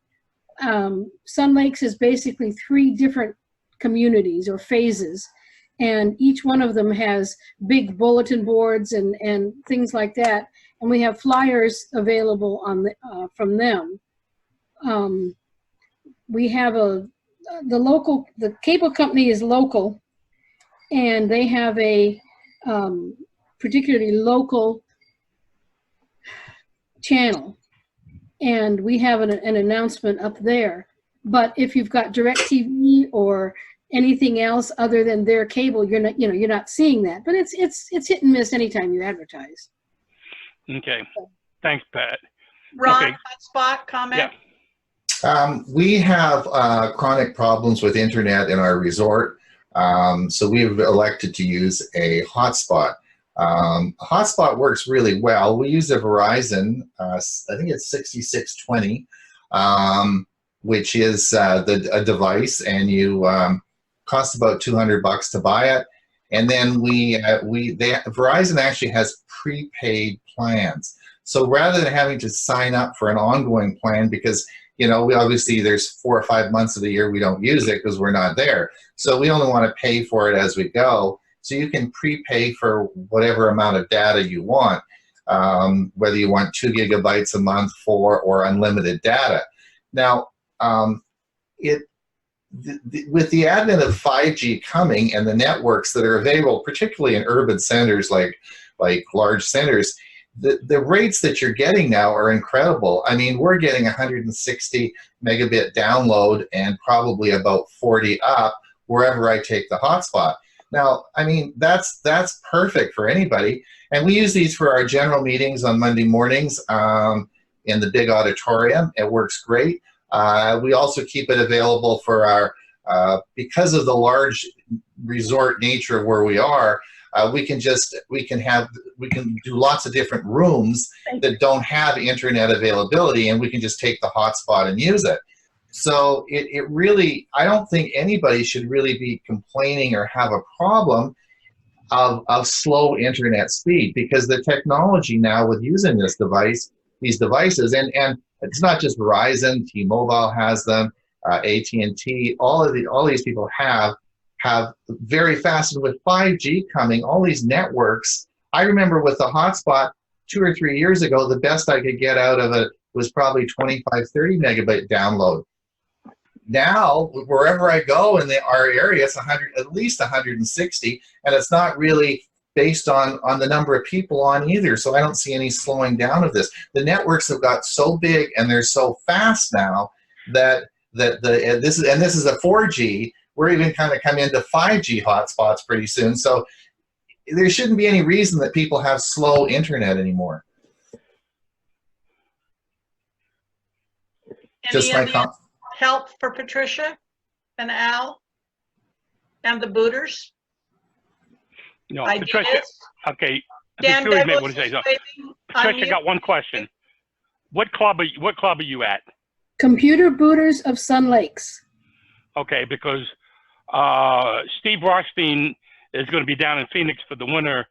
Sun Lakes is basically 3 different communities or phases, and each one of them has big bulletin boards and things like that. And we have flyers available on from them. We have the cable company is local, and they have a particularly local channel, and we have an announcement up there. But if you've got DirecTV or anything else other than their cable, you're not seeing that. But it's hit and miss anytime you advertise. Okay, thanks, Pat. Ron, hotspot comment. Yeah. We have chronic problems with internet in our resort, so we've elected to use a hotspot. Hotspot works really well. We use a Verizon, I think it's 6620, which is a device, and you cost about $200 to buy it. And then Verizon actually has prepaid plans. So rather than having to sign up for an ongoing plan, because you know, there's 4 or 5 months of the year we don't use it because we're not there. So we only want to pay for it as we go. So you can prepay for whatever amount of data you want, whether you want 2 gigabytes a month or unlimited data. Now, with the advent of 5G coming and the networks that are available, particularly in urban centers like large centers, the rates that you're getting now are incredible. I mean, we're getting 160 megabit download and probably about 40 up wherever I take the hotspot. Now, I mean, that's perfect for anybody. And we use these for our general meetings on Monday mornings in the big auditorium. It works great. We also keep it available for our, because of the large resort nature of where we are, we can do lots of different rooms that don't have internet availability, and we can just take the hotspot and use it. So it really, I don't think anybody should really be complaining or have a problem. of slow internet speed, because the technology now with using these devices, and it's not just Verizon, T-Mobile has them, AT&T, all these people have very fast, and with 5G coming, all these networks. I remember with the hotspot 2 or 3 years ago, the best I could get out of it was probably 25, 30 megabit download. Now, wherever I go in our area, it's at least 160, and it's not really based on the number of people on either. So I don't see any slowing down of this. The networks have got so big and they're so fast now that this is a 4G. We're even kind of come into 5G hotspots pretty soon. So there shouldn't be any reason that people have slow internet anymore. Just my comment. Help for Patricia and Al and the booters? No, Ideas? Patricia. Okay. Dan Patricia may Douglas want to say is something. waiting on Patricia you. got one question. What club are you at? Computer Booters of Sun Lakes. Okay, because Steve Rothstein is going to be down in Phoenix for the winter,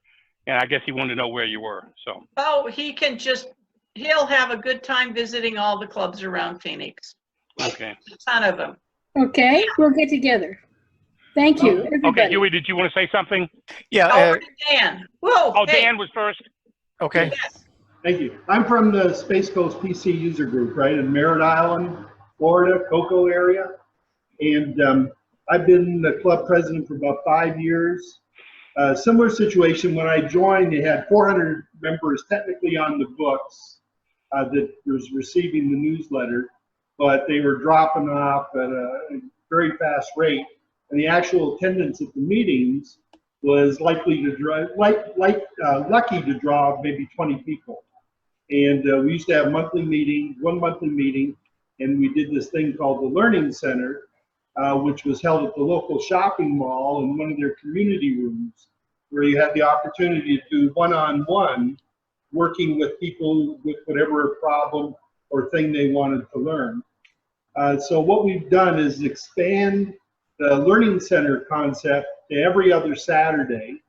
and I guess he wanted to know where you were. So. Oh, he'll have a good time visiting all the clubs around Phoenix. Okay. A ton of them. Okay, we'll get together. Thank you, everybody. Okay, Huey, did you want to say something? Yeah. Over to Dan. Whoa. Oh, hey. Dan was first. Okay. Yes. Thank you. I'm from the Space Coast PC user group, right in Merritt Island, Florida, Cocoa area. And I've been the club president for about 5 years. Similar situation, when I joined, they had 400 members technically on the books that was receiving the newsletter, but they were dropping off at a very fast rate. And the actual attendance at the meetings was lucky to draw maybe 20 people. And we used to have one monthly meeting, and we did this thing called the Learning Center, which was held at the local shopping mall in one of their community rooms, where you had the opportunity to do one-on-one working with people with whatever problem or thing they wanted to learn. So what we've done is expand the Learning Center concept to every other Saturday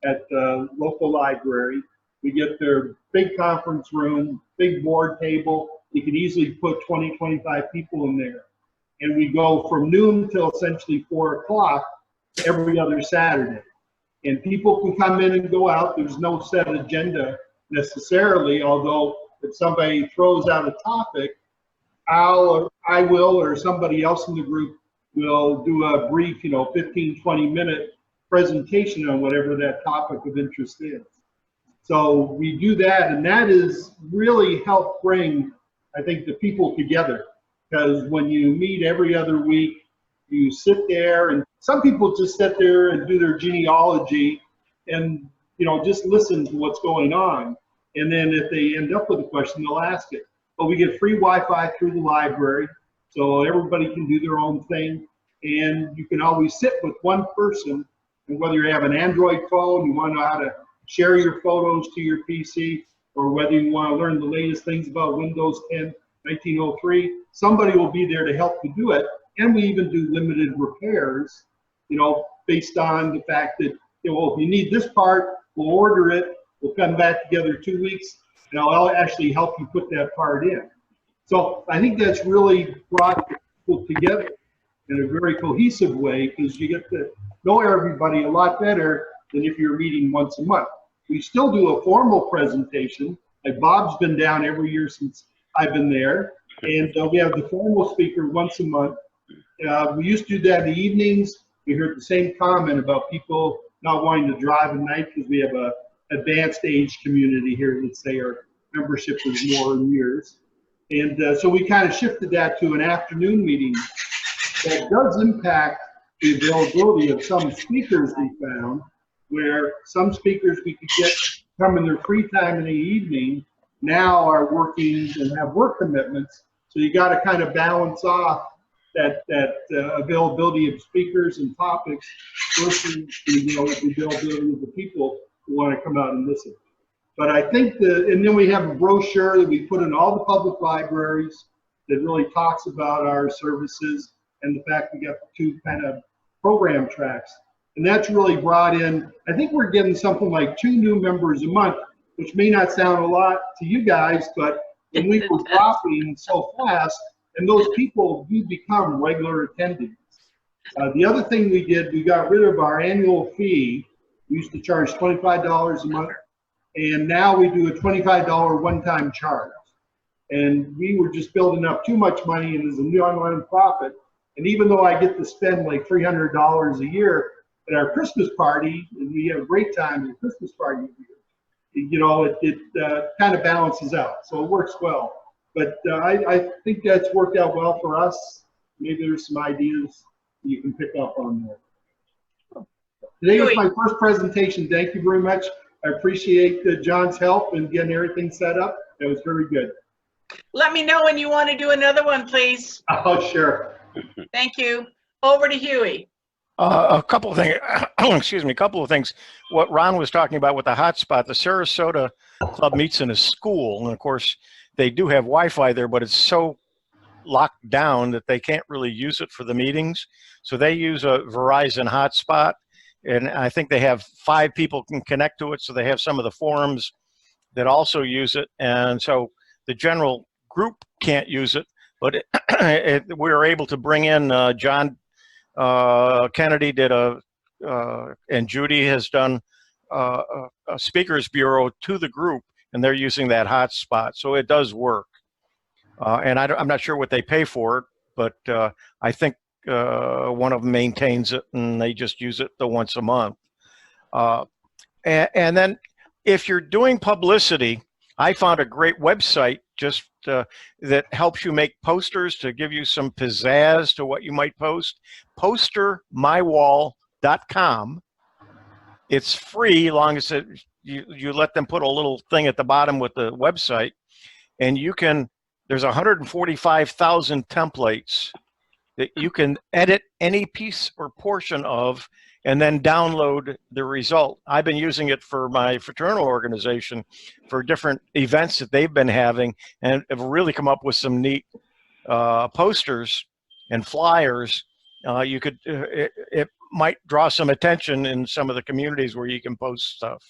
at the local library. We get their big conference room, big board table. You could easily put 20, 25 people in there. And we go from noon till essentially 4 o'clock every other Saturday. And people can come in and go out. There's no set agenda necessarily, although if somebody throws out a topic, I will or somebody else in the group will do a brief, 15, 20-minute presentation on whatever that topic of interest is. So we do that, and that has really helped bring, I think, the people together. Because when you meet every other week, you sit there, and some people just sit there and do their genealogy and, just listen to what's going on. And then if they end up with a question, they'll ask it. But we get free Wi-Fi through the library, so everybody can do their own thing. And you can always sit with one person, and whether you have an Android phone, you want to know how to share your photos to your PC, or whether you want to learn the latest things about Windows 10, 1903, somebody will be there to help you do it. And we even do limited repairs, based on the fact that, if you need this part, we'll order it, we'll come back together 2 weeks, and I'll actually help you put that part in. So I think that's really brought people together in a very cohesive way, because you get to know everybody a lot better than if you're meeting once a month. We still do a formal presentation, like Bob's been down every year since I've been there, and we have the formal speaker once a month. We used to do that in the evenings. We heard the same comment about people not wanting to drive at night because we have a advanced age community here. Let's say our membership is more in years. And so we kind of shifted that to an afternoon meeting. That does impact the availability of some speakers we found, where some speakers we could get come in their free time in the evening now are working and have work commitments. So you got to kind of balance off that availability of speakers and topics versus the availability of the people who want to come out and listen. But I think and then we have a brochure that we put in all the public libraries that really talks about our services and the fact we got the 2 kind of program tracks And that's really brought in, I think we're getting something like 2 new members a month, which may not sound a lot to you guys, but when we were dropping so fast, and those people do become regular attendees. The other thing we did, we got rid of our annual fee. We used to charge $25 a month, and now we do a $25 one-time charge. And we were just building up too much money, and as a new online profit, and even though I get to spend like $300 a year at our Christmas party, and we have a great time at the Christmas party every year, you know, it kind of balances out. So it works well. But I think that's worked out well for us. Maybe there's some ideas you can pick up on there. Today was my first presentation. Thank you very much. I appreciate John's help in getting everything set up. That was very good. Let me know when you want to do another one, please. Oh, sure. Thank you. Over to Huey. A couple of things, excuse me, a couple of things. What Ron was talking about with the hotspot, the Sarasota Club meets in a school, and of course, they do have Wi-Fi there, but it's so locked down that they can't really use it for the meetings. So they use a Verizon hotspot, and I think they have 5 people can connect to it, so they have some of the forums that also use it, and so the general group can't use it, but we were able to bring in John Kennedy did and Judy has done a speakers bureau to the group, and they're using that hotspot, so it does work. And I'm not sure what they pay for it, but I think one of them maintains it, and they just use it the once a month. And then if you're doing publicity, I found a great website just that helps you make posters to give you some pizzazz to what you might post. Postermywall.com. It's free, long as you let them put a little thing at the bottom with the website, and you can. There's 145,000 templates that you can edit any piece or portion of, and then download the result. I've been using it for my fraternal organization for different events that they've been having, and have really come up with some neat posters and flyers. You could, it might draw some attention in some of the communities where you can post stuff.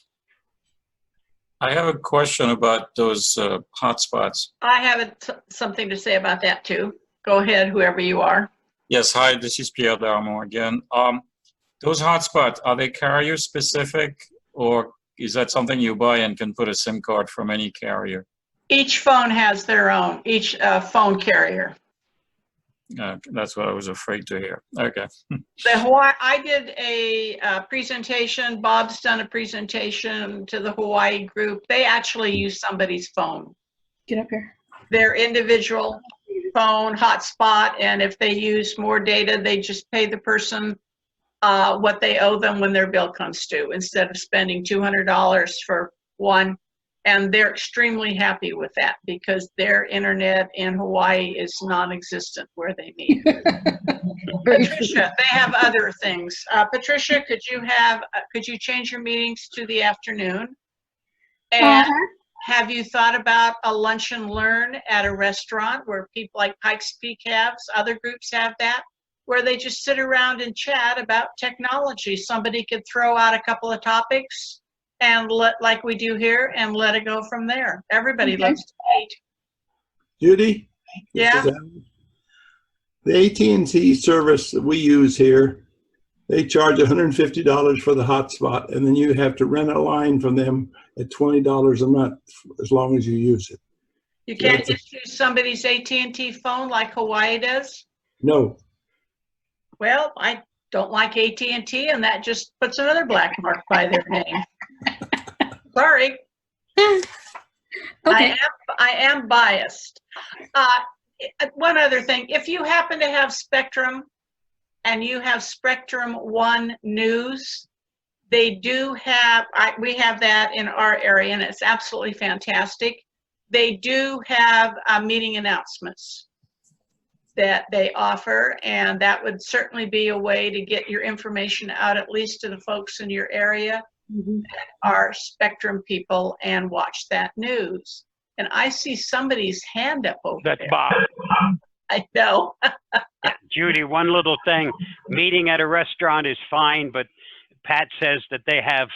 I have a question about those hotspots. I have something to say about that too. Go ahead, whoever you are. Yes, hi, this is Pierre Darmon again. Those hotspots, are they carrier specific, or is that something you buy and can put a SIM card from any carrier? Each phone has their own, each phone carrier. That's what I was afraid to hear. Okay. The Hawaii, I did a presentation. Bob's done a presentation to the Hawaii group. They actually use somebody's phone. Get up here. Their individual phone hotspot, and if they use more data, they just pay the person what they owe them when their bill comes due, instead of spending $200 for one. And they're extremely happy with that because their internet in Hawaii is non-existent where they meet. Patricia, they have other things. Patricia, could you change your meetings to the afternoon? And have you thought about a lunch and learn at a restaurant where people like Pikes Peak have, other groups have that, where they just sit around and chat about technology? Somebody could throw out a couple of topics and like we do here, and let it go from there. Everybody loves to eat. Judy? Yeah? The AT&T service that we use here, they charge $150 for the hotspot, and then you have to rent a line from them at $20 a month as long as you use it. You can't just use somebody's AT&T phone like Hawaii does? No. Well, I don't like AT&T, and that just puts another black mark by their name. Sorry. Okay. I am biased. One other thing, if you happen to have Spectrum and you have Spectrum One News, they do have, we have that in our area, and it's absolutely fantastic. They do have meeting announcements that they offer, and that would certainly be a way to get your information out, at least to the folks in your area that are Spectrum people and watch that news. And I see somebody's hand up over there. That's Bob. I know. Judy, one little thing. Meeting at a restaurant is fine, but Pat says that they have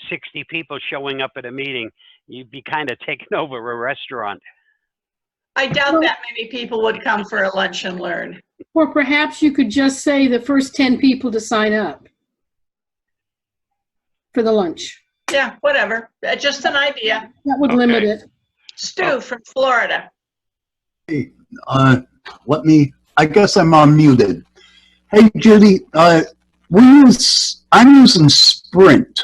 60 people showing up at a meeting, you'd be kind of taking over a restaurant. I doubt that many people would come for a lunch and learn. Or perhaps you could just say the first 10 people to sign up for the lunch. Yeah, whatever. Just an idea. That would limit it. Stu from Florida. I guess I'm unmuted. Hey, Judy, I'm using Sprint,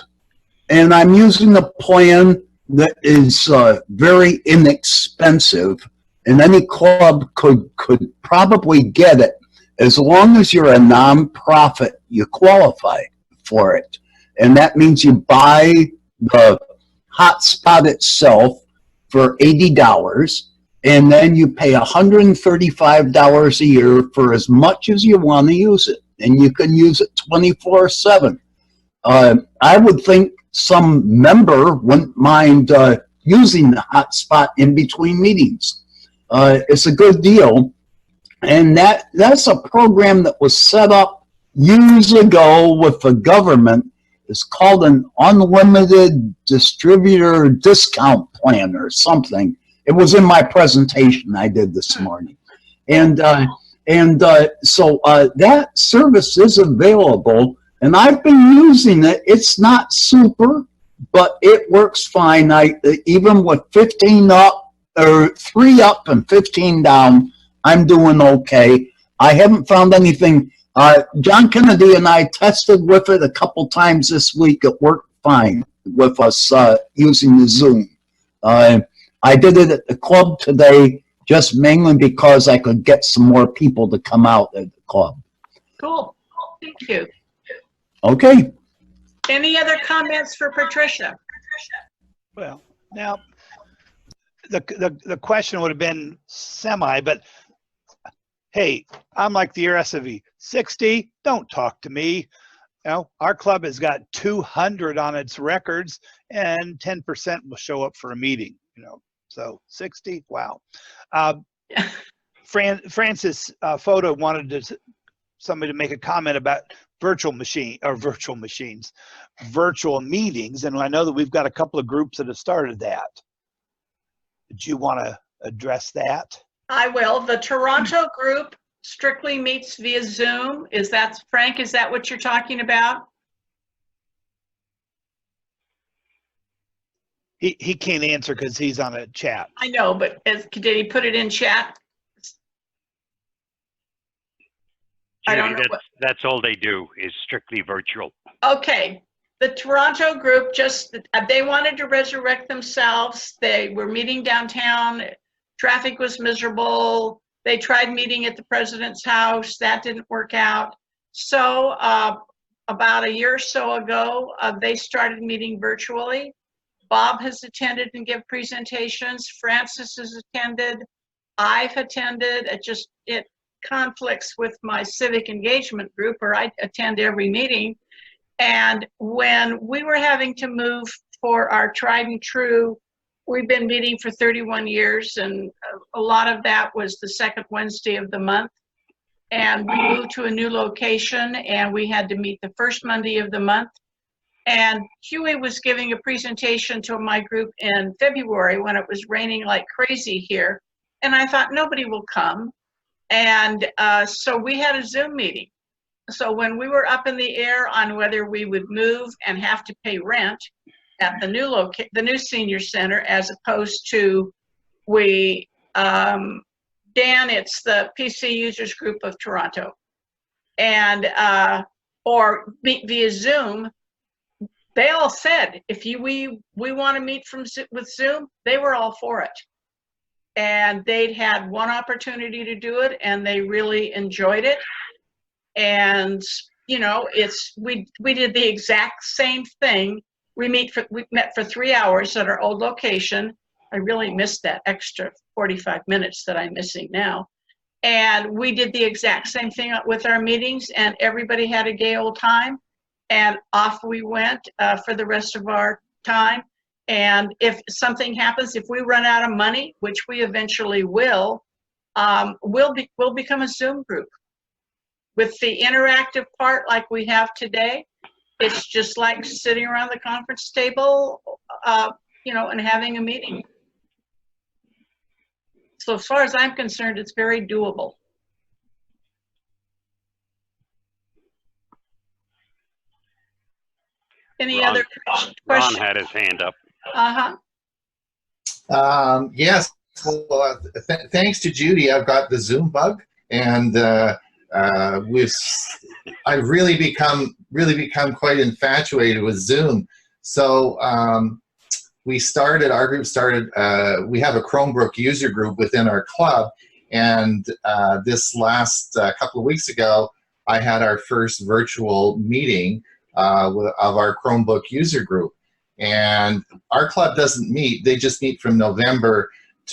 and I'm using a plan that is very inexpensive, and any club could probably get it. As long as you're a nonprofit, you qualify for it. And that means you buy the hotspot itself for $80, and then you pay $135 a year for as much as you want to use it. And you can use it 24/7. I would think some member wouldn't mind using the hotspot in between meetings. It's a good deal. And that's a program that was set up years ago with the government. It's called an unlimited distributor discount plan or something. It was in my presentation I did this morning. So that service is available, and I've been using it. It's not super, but it works fine. Even with 15 up or 3 up and 15 down, I'm doing okay. I haven't found anything. John Kennedy and I tested with it a couple times this week. It worked fine with us using the Zoom. I did it at the club today, just mainly because I could get some more people to come out at the club. Cool. Thank you. Okay. Any other comments for Patricia? Well, now the question would have been semi, but hey, I'm like the rest of you. 60, don't talk to me. You know, our club has got 200 on its records, and 10% will show up for a meeting. You know, so 60, wow. Francis Photo wanted somebody to make a comment about virtual meetings, and I know that we've got a couple of groups that have started that. Did you want to address that? I will. The Toronto group strictly meets via Zoom. Frank, is that what you're talking about? He can't answer because he's on a chat. I know, but did he put it in chat? I don't know. That's all they do is strictly virtual. Okay. The Toronto group they wanted to resurrect themselves. They were meeting downtown. Traffic was miserable. They tried meeting at the president's house. That didn't work out. So about a year or so ago, they started meeting virtually. Bob has attended and give presentations. Francis has attended. I've attended. It conflicts with my civic engagement group, where I attend every meeting. And when we were having to move for our tried and true, we've been meeting for 31 years, and a lot of that was the second Wednesday of the month. And we moved to a new location, and we had to meet the first Monday of the month. And Huey was giving a presentation to my group in February when it was raining like crazy here. And I thought, nobody will come. And so we had a Zoom meeting. So when we were up in the air on whether we would move and have to pay rent at the new senior center, as opposed to Dan, it's the PC Users Group of Toronto, and or via Zoom, they all said if we want to meet with Zoom, they were all for it, and they'd had one opportunity to do it, and they really enjoyed it. And you know, we did the exact same thing. We met for 3 hours at our old location. I really missed that extra 45 minutes that I'm missing now. And we did the exact same thing with our meetings, and everybody had a gay old time. And off we went for the rest of our time. And if something happens, if we run out of money, which we eventually will, we'll become a Zoom group with the interactive part like we have today. it's just like sitting around the conference table, you know, and having a meeting. So as far as I'm concerned, it's very doable. Any other Ron questions? had his hand up. Yes. Well, thanks to Judy, I've got the Zoom bug, and I've really become quite infatuated with Zoom. So our group started. We have a Chromebook user group within our club, and this last couple of weeks ago, I had our first virtual meeting of our Chromebook user group. And our club doesn't meet; they just meet from November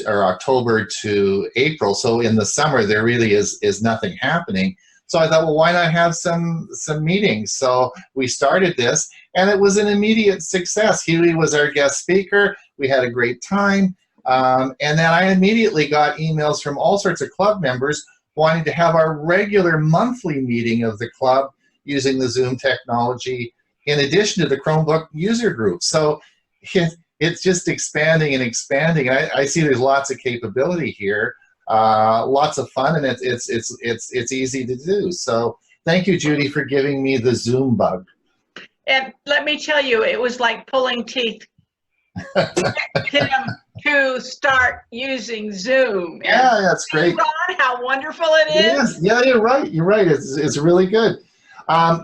or October to April. So in the summer, there really is nothing happening. So I thought, well, why not have some meetings? So we started this, and it was an immediate success. Huey was our guest speaker. We had a great time. And then I immediately got emails from all sorts of club members wanting to have our regular monthly meeting of the club using the Zoom technology in addition to the Chromebook user group. So it's just expanding and expanding. I see there's lots of capability here, lots of fun, and it's easy to do. So thank you, Judy, for giving me the Zoom bug. And let me tell you, it was like pulling teeth to start using Zoom. Yeah, that's great. Ron, how wonderful it is. Yeah, you're right. You're right. It's really good.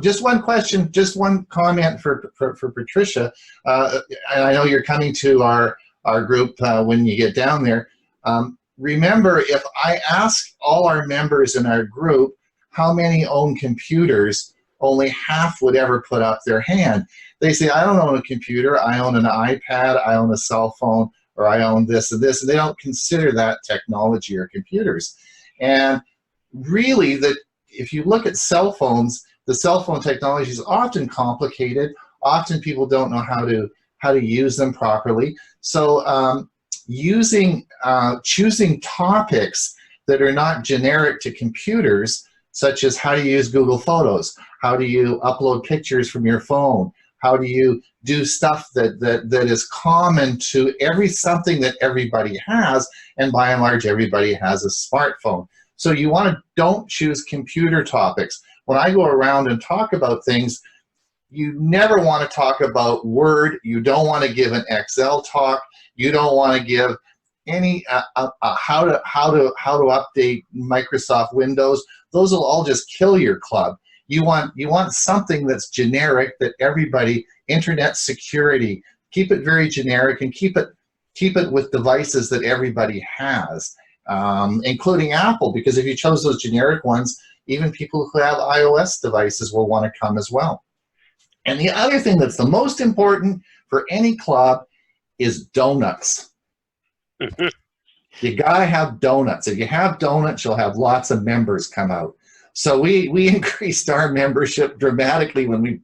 Just one question, just one comment for Patricia. And I know you're coming to our group when you get down there. Remember, if I ask all our members in our group how many own computers, only half would ever put up their hand. They say, I don't own a computer, I own an iPad, I own a cell phone, or I own this and this, and they don't consider that technology or computers. And really, if you look at cell phones, the cell phone technology is often complicated. Often people don't know how to use them properly. So choosing topics that are not generic to computers, such as how do you use Google Photos, how do you upload pictures from your phone, how do you do stuff that is common to something that everybody has, and by and large everybody has a smartphone. So don't choose computer topics. When I go around and talk about things, you never want to talk about Word. You don't want to give an Excel talk. You don't want to give any how to update Microsoft Windows. Those will all just kill your club. You want something that's generic, that everybody, internet security, keep it very generic, and keep it with devices that everybody has, including Apple, because if you chose those generic ones, even people who have iOS devices will want to come as well. And the other thing that's the most important for any club is donuts. You gotta have donuts. If you have donuts, you'll have lots of members come out. So we increased our membership dramatically when we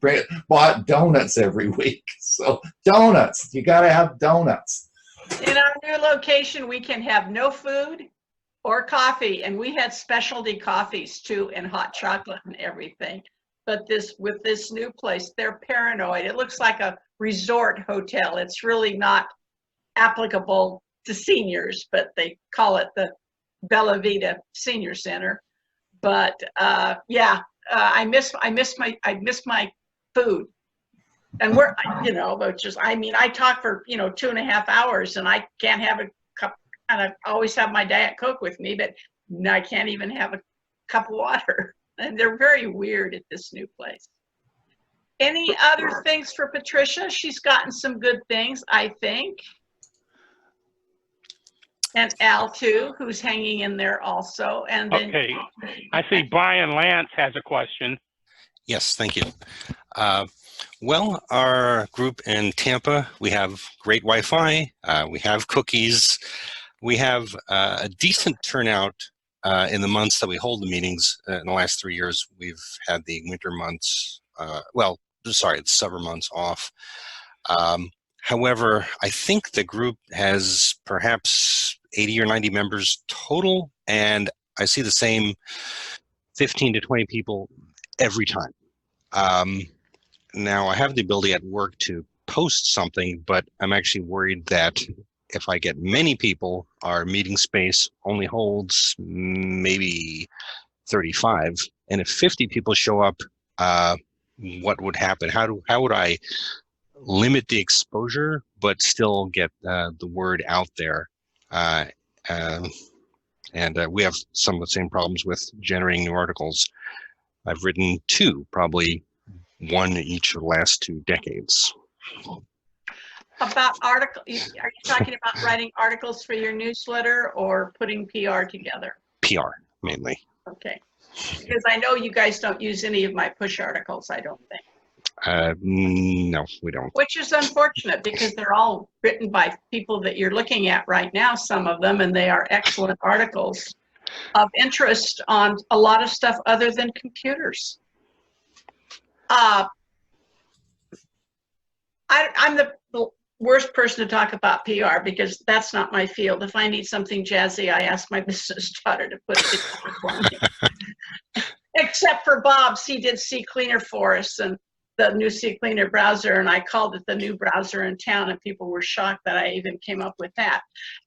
bought donuts every week. So donuts, you gotta have donuts. In our new location, we can have no food or coffee, and we had specialty coffees too, and hot chocolate and everything. But with this new place, they're paranoid. It looks like a resort hotel. It's really not applicable to seniors, but they call it the Bella Vita Senior Center. But I miss my food. And I talk for 2.5 hours, and I can't have a cup. And I always have my Diet Coke with me, but I can't even have a cup of water. And they're very weird at this new place. Any other things for Patricia? She's gotten some good things, I think. And Al too, who's hanging in there also. And then, okay, I see Brian Lance has a question. Yes, thank you. Well, our group in Tampa, we have great Wi-Fi, we have cookies, we have a decent turnout in the months that we hold the meetings. In the last 3 years, we've had the winter months, the summer months off. However, I think the group has perhaps 80 or 90 members total, and I see the same 15 to 20 people every time. Now I have the ability at work to post something, but I'm actually worried that if I get many people, our meeting space only holds maybe 35. And if 50 people show up, what would happen? How would I limit the exposure, but still get the word out there? We have some of the same problems with generating new articles. I've written 2, probably one each of the last 2 decades. About article, are you talking about writing articles for your newsletter or putting PR together? PR, mainly. Okay. Because I know you guys don't use any of my push articles, I don't think. No, we don't. Which is unfortunate because they're all written by people that you're looking at right now, some of them, and they are excellent articles of interest on a lot of stuff other than computers. I'm the worst person to talk about PR because that's not my field. If I need something jazzy, I ask my business daughter to put it together for me. Except for Bob's, he did CCleaner for us and the new CCleaner browser, and I called it the new browser in town, and people were shocked that I even came up with that.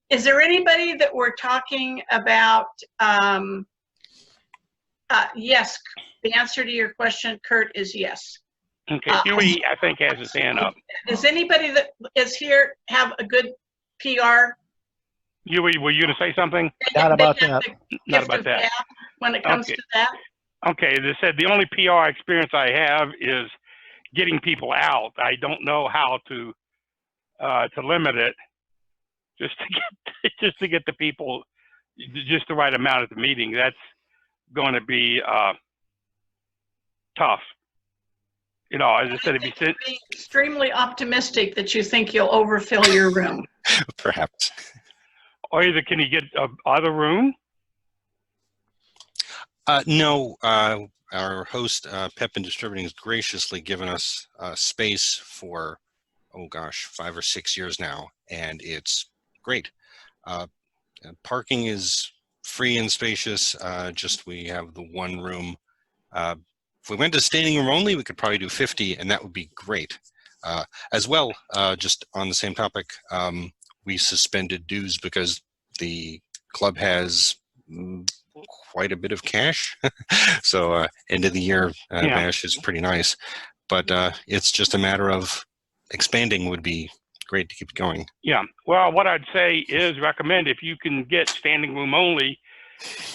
Is there anybody that we're talking about? Yes, the answer to your question, Kurt, is yes. Okay, Huey, I think, has his hand up. Does anybody that is here have a good PR? Huey, were you going to say something? Not about that. Not about that. When it comes Okay. to that? Okay, they said the only PR experience I have is getting people out. I don't know how to limit it, just to get the people, just the right amount at the meeting. That's going to be tough. You know, as I said, if you sit, Be extremely optimistic that you think you'll overfill your room. Perhaps. or either can you get other room? No, our host, Pepin Distributing, has graciously given us space for, oh gosh, 5 or 6 years now, and it's great. Parking is free and spacious, just we have the one room. If we went to standing room only, we could probably do 50, and that would be great. As well, just on the same topic, we suspended dues because the club has quite a bit of cash. So end of the year bash is pretty nice. But it's just a matter of expanding would be great to keep it going. Yeah. Well, what I'd say is recommend if you can get standing room only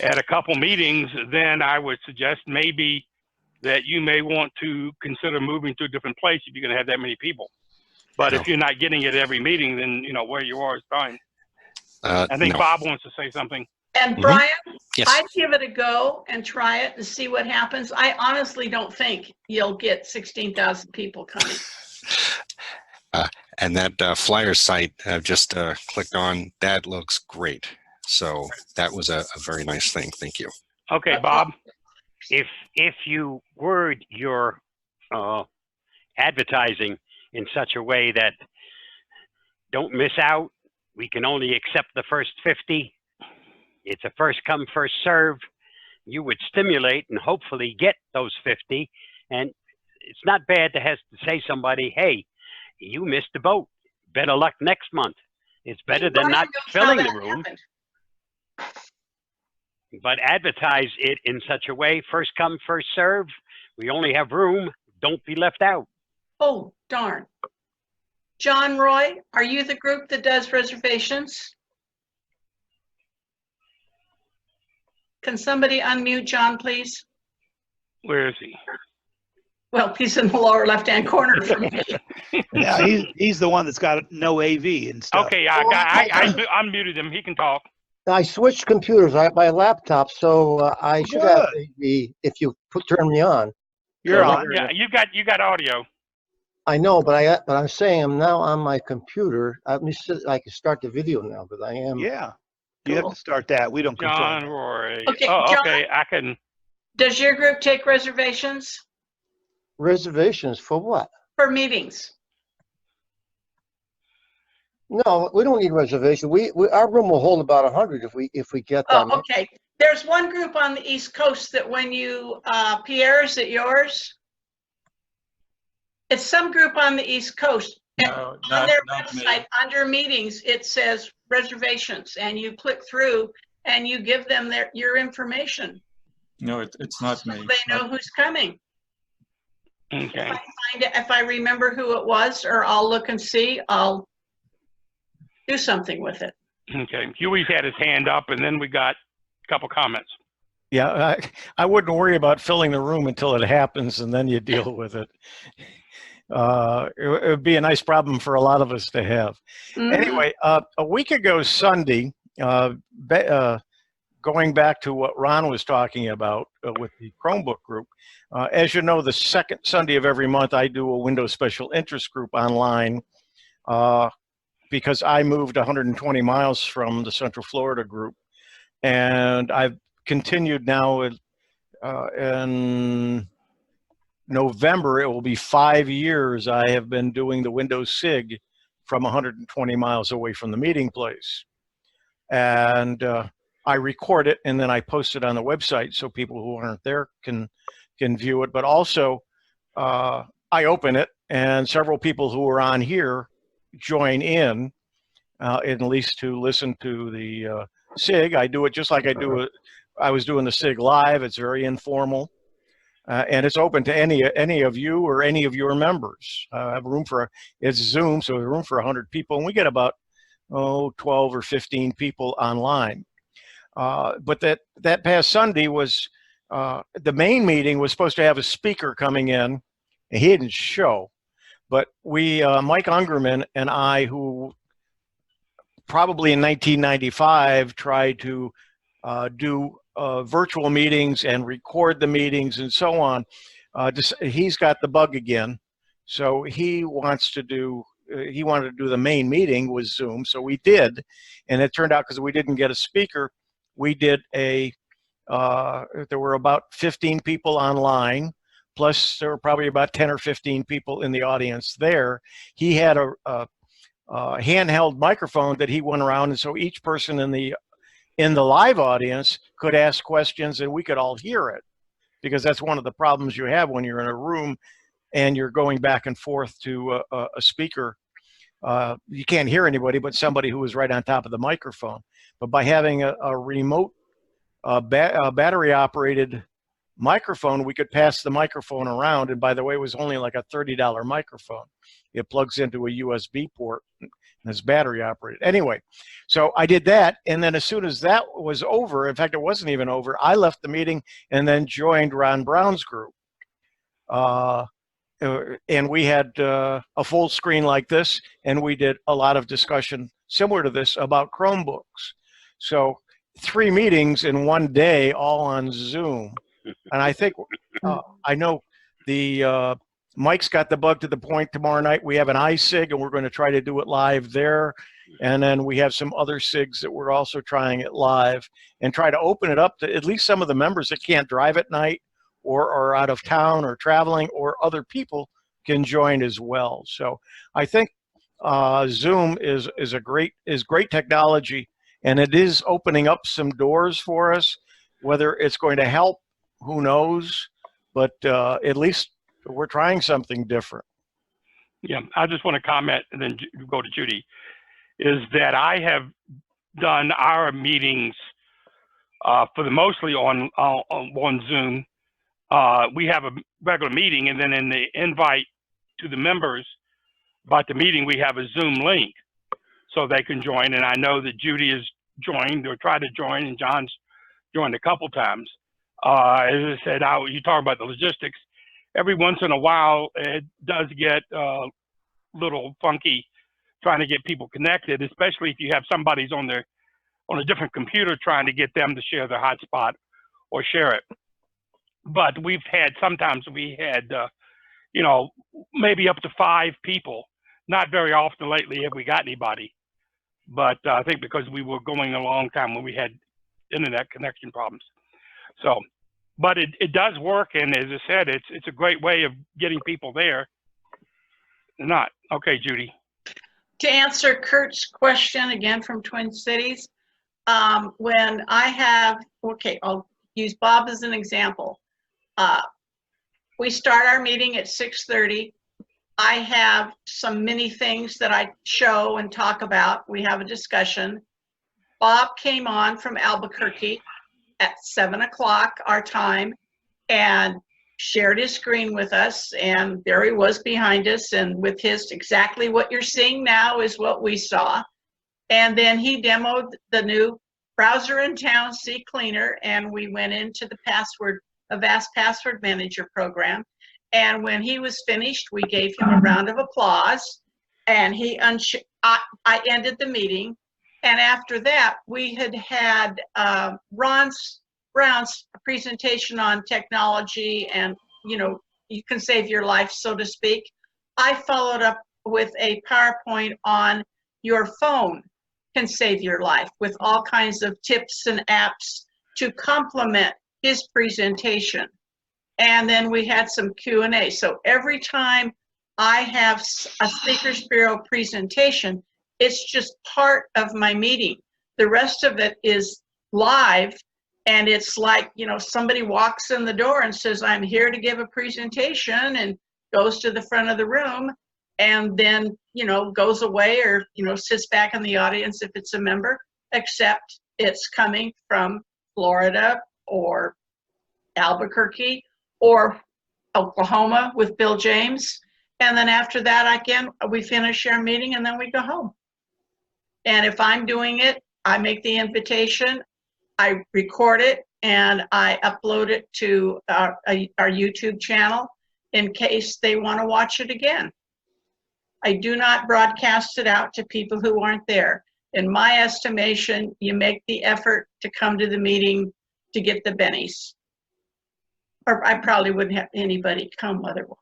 at a couple meetings, then I would suggest maybe that you may want to consider moving to a different place if you're going to have that many people. But if you're not getting it every meeting, then you know where you are is fine. I think Bob wants to say something. And Brian, yes. I'd give it a go and try it and see what happens. I honestly don't think you'll get 16,000 people coming. And that flyer site I've just clicked on, that looks great. So that was a very nice thing. Thank you. Okay, Bob. If you word your advertising in such a way that don't miss out, we can only accept the first 50. It's a first come, first serve. You would stimulate and hopefully get those 50. And it's not bad to say somebody, hey, you missed the boat. Better luck next month. It's better than not filling the room. But advertise it in such a way, first come, first serve. We only have room. Don't be left out. Oh, darn. John Roy, are you the group that does reservations? Can somebody unmute John, please? Where is he? Well, he's in the lower left-hand corner for me. Yeah, he's the one that's got no AV and stuff. Okay, I unmuted him. He can talk. I switched computers. I have my laptop, so I should have AV if you turn me on. You're on. Yeah, you got audio. I know, but I'm saying I'm now on my computer. I can start the video now, but I am. Yeah, you have to start that. We don't control John that. Roy. Okay, oh, John, okay, I can. Does your group take reservations Reservations for what? for meetings? No, we don't need reservation. Our room will hold about 100 if we get that. Oh, okay. There's one group on the East Coast that when you, Pierre, is it yours? It's some group on the East Coast. And No, on their not me. website, under meetings, it says reservations, and you click through and you give them your information. No, it's not So me. they know who's coming. Okay. If I remember who it was, or I'll look and see, I'll do something with it. Okay. Huey's had his hand up, and then we got a couple comments. Yeah, I wouldn't worry about filling the room until it happens, and then you deal with it. It would be a nice problem for a lot of us to have. Anyway, a week ago Sunday, going back to what Ron was talking about with the Chromebook group, as you know, the second Sunday of every month, I do a Windows Special Interest group online because I moved 120 miles from the Central Florida group. And I've continued now in November, it will be 5 years I have been doing the Windows SIG from 120 miles away from the meeting place. And I record it and then I post it on the website so people who aren't there can view it. But also I open it and several people who are on here join in, at least to listen to the SIG. I do it just like I was doing the SIG live. It's very informal. And it's open to any of you or any of your members. I have room for, it's Zoom, so room for 100 people, and we get about 12 or 15 people online. But that past Sunday was the main meeting was supposed to have a speaker coming in, and he didn't show. But we, Mike Ungerman and I, who probably in 1995 tried to do virtual meetings and record the meetings and so on. He's got the bug again, so he wants to do. He wanted to do the main meeting with Zoom, so we did, and it turned out because we didn't get a speaker, we did a. There were about 15 people online, plus there were probably about 10 or 15 people in the audience there. He had a handheld microphone that he went around, and so each person in the live audience could ask questions and we could all hear it, because that's one of the problems you have when you're in a room and you're going back and forth to a speaker. You can't hear anybody but somebody who is right on top of the microphone. But by having a remote battery operated microphone, we could pass the microphone around. And by the way, it was only like a $30 microphone. It plugs into a USB port and it's battery operated. Anyway, so I did that. And then as soon as that was over, in fact, it wasn't even over, I left the meeting and then joined Ron Brown's group. And we had a full screen like this, and we did a lot of discussion similar to this about Chromebooks. So 3 meetings in one day, all on Zoom. And I think, I know the Mike's got the bug to the point. Tomorrow night we have an iSig, and we're going to try to do it live there. And then we have some other SIGs that we're also trying it live, and try to open it up to at least some of the members that can't drive at night or are out of town or traveling, or other people can join as well. So I think Zoom is great technology, and it is opening up some doors for us. Whether it's going to help, who knows? But at least we're trying something different. Yeah, I just want to comment and then go to Judy, is that I have done our meetings for the mostly on Zoom. We have a regular meeting, and then in the invite to the members about the meeting, we have a Zoom link so they can join. And I know that Judy has joined or tried to join, and John's joined a couple times. As I said, you talk about the logistics. Every once in a while, it does get a little funky trying to get people connected, especially if you have somebody's on a different computer trying to get them to share their hotspot or share it. But sometimes we had, maybe up to 5 people. Not very often lately have we got anybody. But I think because we were going a long time when we had internet connection problems. So, but it does work, and as I said, it's a great way of getting people there. Not okay, Judy. To answer Kurt's question again from Twin Cities, when I have, I'll use Bob as an example. We start our meeting at 6:30. I have some mini things that I show and talk about. We have a discussion. Bob came on from Albuquerque at 7 o'clock our time and shared his screen with us, and there he was behind us, and with his exactly what you're seeing now is what we saw. And then he demoed the new browser in town, CCleaner, and we went into the Avast Password Manager program. And when he was finished, we gave him a round of applause, and I ended the meeting. And after that, we had Ron Brown's presentation on technology and, you can save your life, so to speak. I followed up with a PowerPoint on your phone can save your life with all kinds of tips and apps to complement his presentation. And then we had some Q&A. So every time I have a Speakers Bureau presentation, it's just part of my meeting. The rest of it is live, and it's like, somebody walks in the door and says, I'm here to give a presentation, and goes to the front of the room, and then, goes away or, sits back in the audience if it's a member, except it's coming from Florida or Albuquerque or Oklahoma with Bill James. And then after that, again, we finish our meeting and then we go home. And if I'm doing it, I make the invitation, I record it, and I upload it to our YouTube channel in case they want to watch it again. I do not broadcast it out to people who aren't there. In my estimation, you make the effort to come to the meeting to get the bennies. Or I probably wouldn't have anybody come otherwise.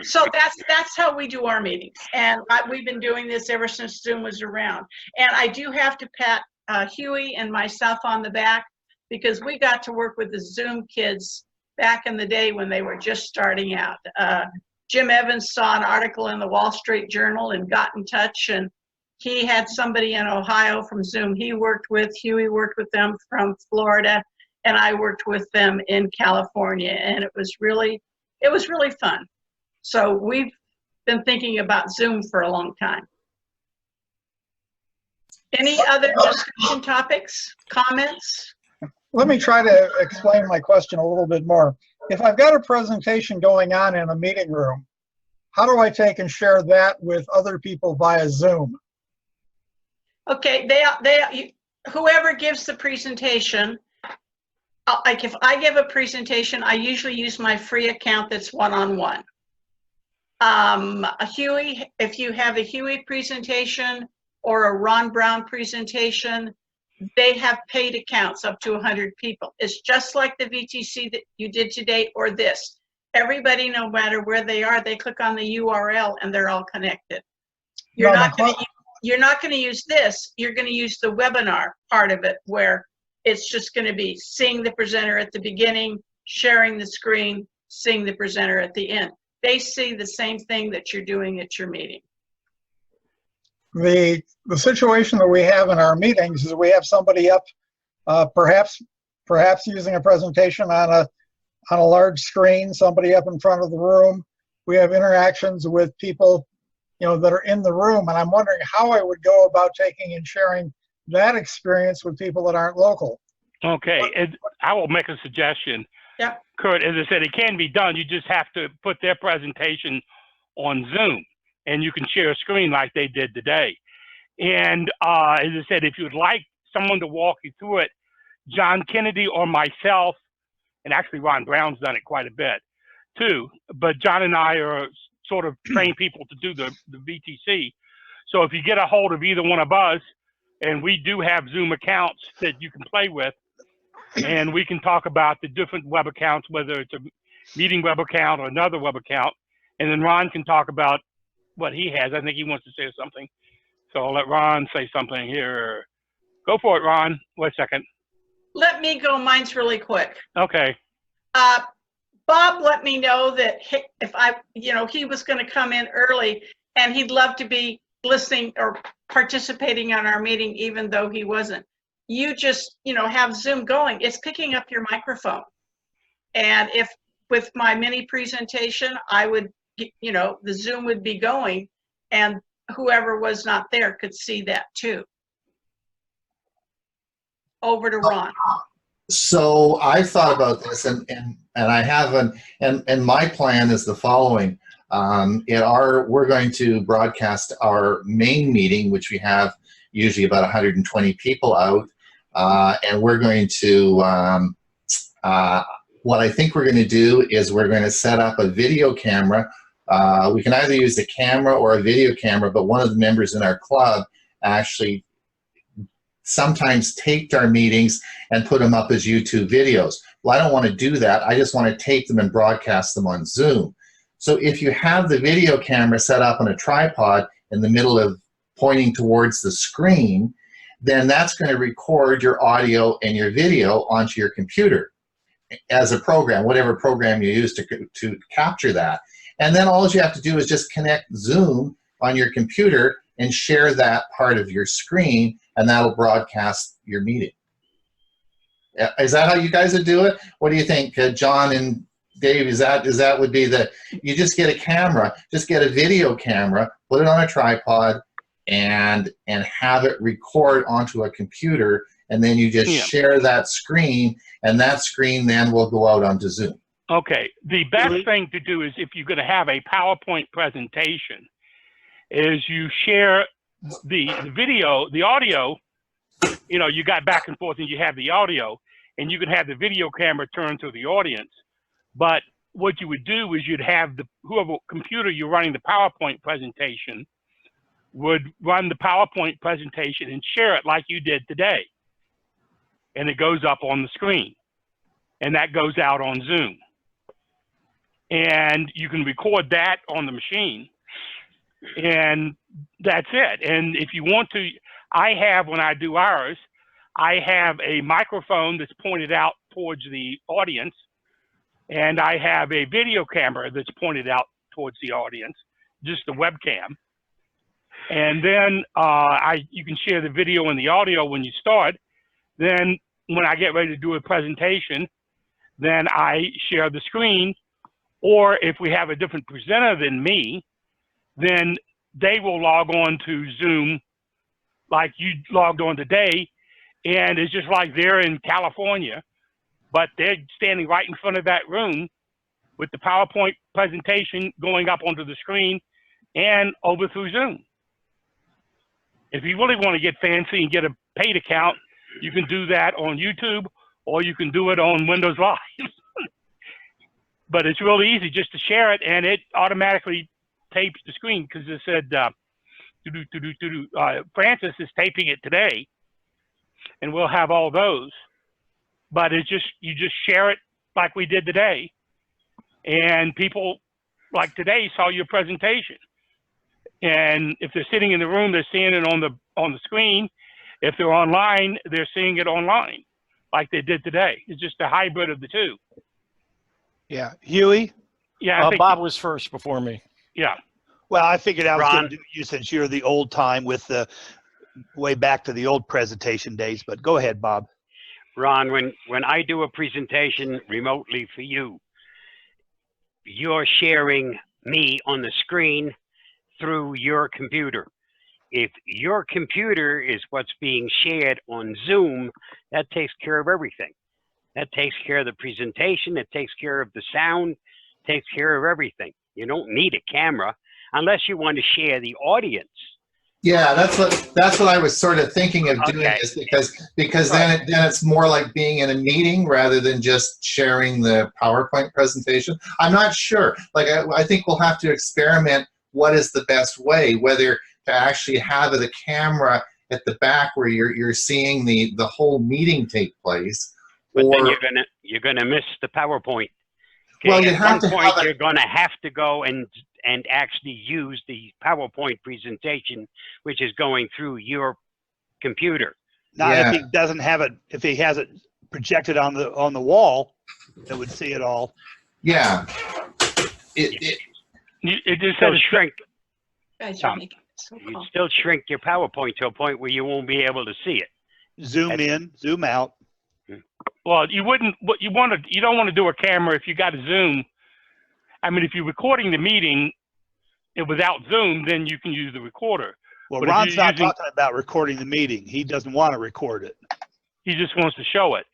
So that's how we do our meetings. And we've been doing this ever since Zoom was around. And I do have to pat Huey and myself on the back, because we got to work with the Zoom kids back in the day when they were just starting out. Jim Evans saw an article in the Wall Street Journal and got in touch, and he had somebody in Ohio from Zoom he worked with. Huey worked with them from Florida, and I worked with them in California, and it was really fun. So we've been thinking about Zoom for a long time. Any other discussion topics, comments? Let me try to explain my question a little bit more. If I've got a presentation going on in a meeting room, how do I take and share that with other people via Zoom? Okay, whoever gives the presentation, like if I give a presentation, I usually use my free account that's one-on-one. A Huey, if you have a Huey presentation or a Ron Brown presentation, they have paid accounts up to 100 people. It's just like the VTC that you did today or this. Everybody, no matter where they are, they click on the URL and they're all connected. You're not going to use this. You're going to use the webinar part of it, where it's just going to be seeing the presenter at the beginning, sharing the screen, seeing the presenter at the end. They see the same thing that you're doing at your meeting. The situation that we have in our meetings is we have somebody up, perhaps using a presentation on a large screen, somebody up in front of the room. We have interactions with people, that are in the room, and I'm wondering how I would go about taking and sharing that experience with people that aren't local. Okay, I will make a suggestion. Yep. Kurt, as I said, it can be done. You just have to put their presentation on Zoom, and you can share a screen like they did today. And as I said, if you would like someone to walk you through it, John Kennedy or myself, and actually Ron Brown's done it quite a bit too, but John and I are sort of trained people to do the VTC. So if you get a hold of either one of us, and we do have Zoom accounts that you can play with, and we can talk about the different web accounts, whether it's a meeting web account or another web account, and then Ron can talk about what he has. I think he wants to say something. So I'll let Ron say something here. Go for it, Ron. Wait a second. Let me go. Mine's really quick. Okay. Bob let me know that if he was going to come in early, and he'd love to be listening or participating on our meeting, even though he wasn't. You just, have Zoom going. It's picking up your microphone. And if with my mini presentation, I would you know, the Zoom would be going, and whoever was not there could see that too. Over to Ron. So I thought about this, and I haven't. And my plan is the following: we're going to broadcast our main meeting, which we have usually about 120 people out, and we're going to. What I think we're going to do is we're going to set up a video camera. We can either use a camera or a video camera, but one of the members in our club actually sometimes taped our meetings and put them up as YouTube videos. Well, I don't want to do that. I just want to tape them and broadcast them on Zoom. So if you have the video camera set up on a tripod in the middle of pointing towards the screen, then that's going to record your audio and your video onto your computer as a program, whatever program you use to capture that. And then all you have to do is just connect Zoom on your computer and share that part of your screen, and that'll broadcast your meeting. Is that how you guys would do it? What do you think, John and Dave? Is that would be you just get a camera, just get a video camera, put it on a tripod, and have it record onto a computer, and then you just share that screen, and that screen then will go out onto Zoom. Okay. The best thing to do is, if you're going to have a PowerPoint presentation, is you share the video, the audio. You know, you got back and forth, and you have the audio, and you can have the video camera turned to the audience. But what you would do is you'd have whoever computer you're running the PowerPoint presentation would run the PowerPoint presentation and share it like you did today. And it goes up on the screen, and that goes out on Zoom. And you can record that on the machine, and that's it. And if you want to, when I do ours, I have a microphone that's pointed out towards the audience, and I have a video camera that's pointed out towards the audience, just the webcam. And then you can share the video and the audio when you start. Then when I get ready to do a presentation, then I share the screen. Or if we have a different presenter than me, then they will log on to Zoom like you logged on today. And it's just like they're in California, but they're standing right in front of that room with the PowerPoint presentation going up onto the screen and over through Zoom. If you really want to get fancy and get a paid account, you can do that on YouTube, or you can do it on Windows Live. But it's really easy just to share it, and it automatically tapes the screen, because it said Francis is taping it today, and we'll have all those. But it's just, you just share it like we did today, and people like today saw your presentation. And if they're sitting in the room, they're seeing it on the screen. If they're online, they're seeing it online, like they did today. It's just a hybrid of the two. Yeah, Huey. Yeah, Bob was first before me. Yeah. Well, I figured I was Ron. going to do you since you're the old time with the way back to the old presentation days. But go ahead, Bob. Ron, when I do a presentation remotely for you, you're sharing me on the screen through your computer. If your computer is what's being shared on Zoom, that takes care of everything. That takes care of the presentation. It takes care of the sound. Takes care of everything. You don't need a camera unless you want to share the audience. Yeah, that's what I was sort of thinking of doing, is because then it's more like being in a meeting rather than just sharing the PowerPoint presentation. I'm not sure. Like I think we'll have to experiment what is the best way, whether to actually have a camera at the back where you're seeing the whole meeting take place. But then you're gonna miss the PowerPoint. Okay? Well, you at have one to point have you're gonna have to go and actually use the PowerPoint presentation, which is going through your computer. Not if he doesn't have it. If he has it projected on the wall, that would see it all. Yeah. It just still says shrink. Guys are making it so You'd cool. still shrink your PowerPoint to a point where you won't be able to see it. Zoom in, zoom out. Well, you don't want to do a camera if you got a Zoom I mean, if you're recording the meeting without Zoom, then you can use the recorder. Well, But if Ron's you're not using- talking about recording the meeting. He doesn't want to record it. He just wants to show it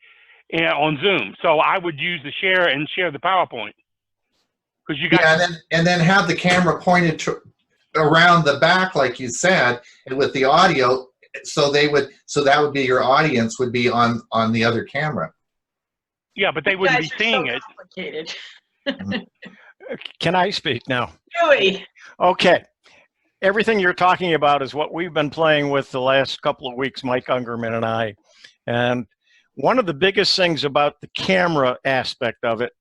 on Zoom. So I would use the share and share the PowerPoint. Because you got Yeah, and then have the camera pointed around the back, like you said, and with the audio, so that would be your audience would be on the other camera. Yeah, but they wouldn't be seeing it. Complicated. Can I speak now? Huey, Okay. Everything you're talking about is what we've been playing with the last couple of weeks, Mike Ungerman and I. And one of the biggest things about the camera aspect of it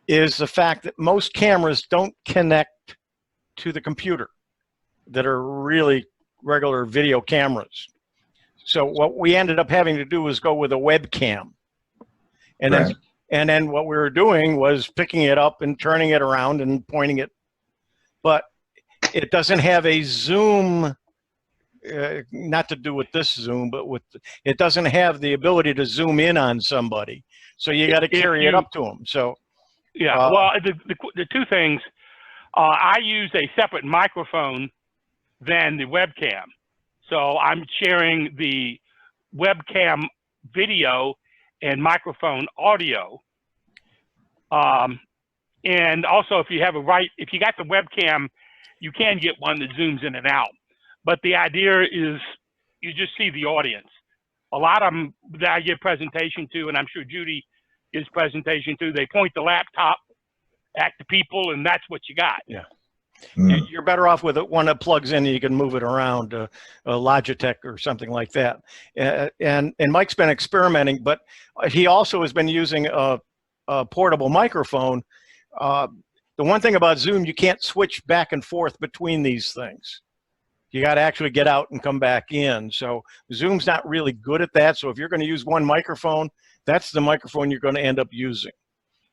is the fact that most cameras don't connect to the computer that are really regular video cameras. So what we ended up having to do was go with a webcam. And Right. then what we were doing was picking it up and turning it around and pointing it. But it doesn't have a zoom, not to do with this Zoom, but it doesn't have the ability to zoom in on somebody. So you got to carry it up to them. So yeah, well, the two things, I use a separate microphone than the webcam. So I'm sharing the webcam video and microphone audio. And also, if you got the webcam, you can get one that zooms in and out. But the idea is you just see the audience. A lot of them that I give presentation to, and I'm sure Judy gives presentation to, they point the laptop at the people, and that's what you got. Yeah. You're better off with one that plugs in and you can move it around, a Logitech or something like that. And Mike's been experimenting, but he also has been using a portable microphone. The one thing about Zoom, you can't switch back and forth between these things. You got to actually get out and come back in. So Zoom's not really good at that. So if you're going to use one microphone, that's the microphone you're going to end up using.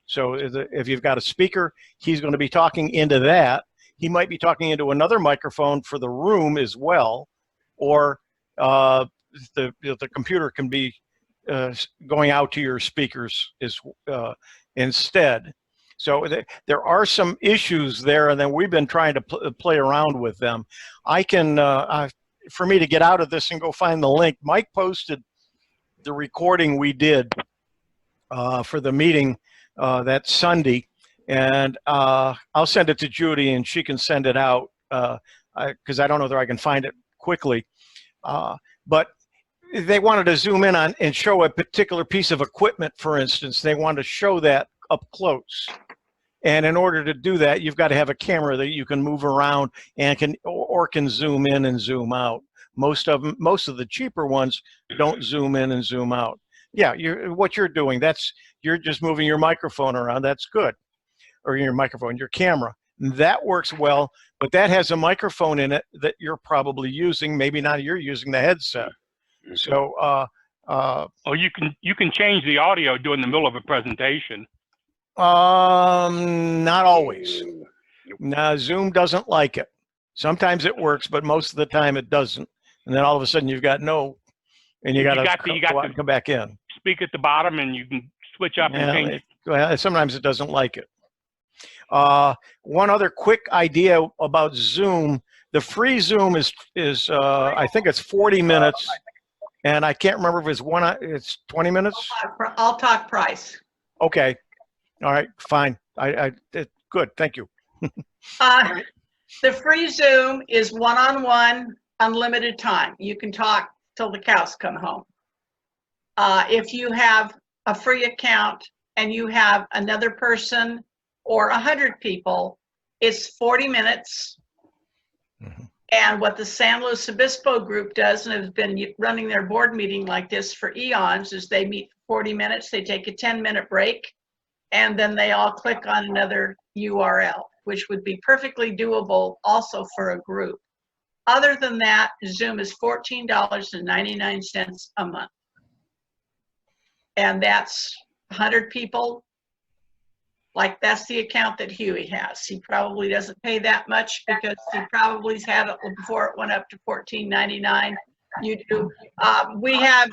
So if you've got a speaker, he's going to be talking into that. He might be talking into another microphone for the room as well, or the computer can be going out to your speakers instead. So there are some issues there, and then we've been trying to play around with them. I can, for me to get out of this and go find the link, Mike posted the recording we did for the meeting that Sunday, and I'll send it to Judy and she can send it out because I don't know whether I can find it quickly. But they wanted to zoom in on and show a particular piece of equipment, for instance. They wanted to show that up close. And in order to do that, you've got to have a camera that you can move around and can zoom in and zoom out. Most of the cheaper ones don't zoom in and zoom out. Yeah, what you're doing, you're just moving your microphone around. That's good. Or your camera. That works well, but that has a microphone in it that you're probably using. Maybe not you're using the headset. So you can change the audio during the middle of a presentation. Not always. No, Zoom doesn't like it. Sometimes it works, but most of the time it doesn't. And then all of a sudden you've got and you got to come back in. Speak at the bottom, and you can switch up and change it. Sometimes it doesn't like it. One other quick idea about Zoom: the free Zoom is I think it's 40 minutes, and I can't remember if it's 20 minutes. I'll talk price. Okay. All right, fine. Good, thank you. The free Zoom is one-on-one, unlimited time. You can talk till the cows come home. If you have a free account and you have another person or 100 people, it's 40 minutes. Mm-hmm. And what the San Luis Obispo group does, and has been running their board meeting like this for eons, is they meet for 40 minutes, they take a 10-minute break, and then they all click on another URL, which would be perfectly doable also for a group. Other than that, Zoom is $14.99 a month. And that's 100 people. Like, that's the account that Huey has. He probably doesn't pay that much because he probably's had it before it went up to $14.99. You do. We have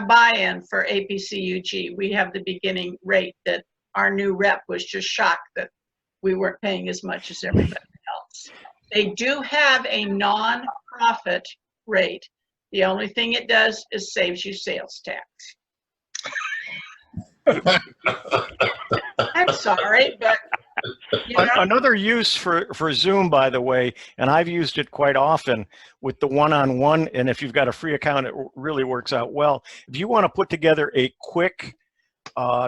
buy-in for APCUG. We have the beginning rate that our new rep was just shocked that we weren't paying as much as everybody else. They do have a non-profit rate. The only thing it does is saves you sales tax. I'm sorry, but you know. Another use for Zoom, by the way, and I've used it quite often with the one-on-one, and if you've got a free account, it really works out well. If you want to put together a quick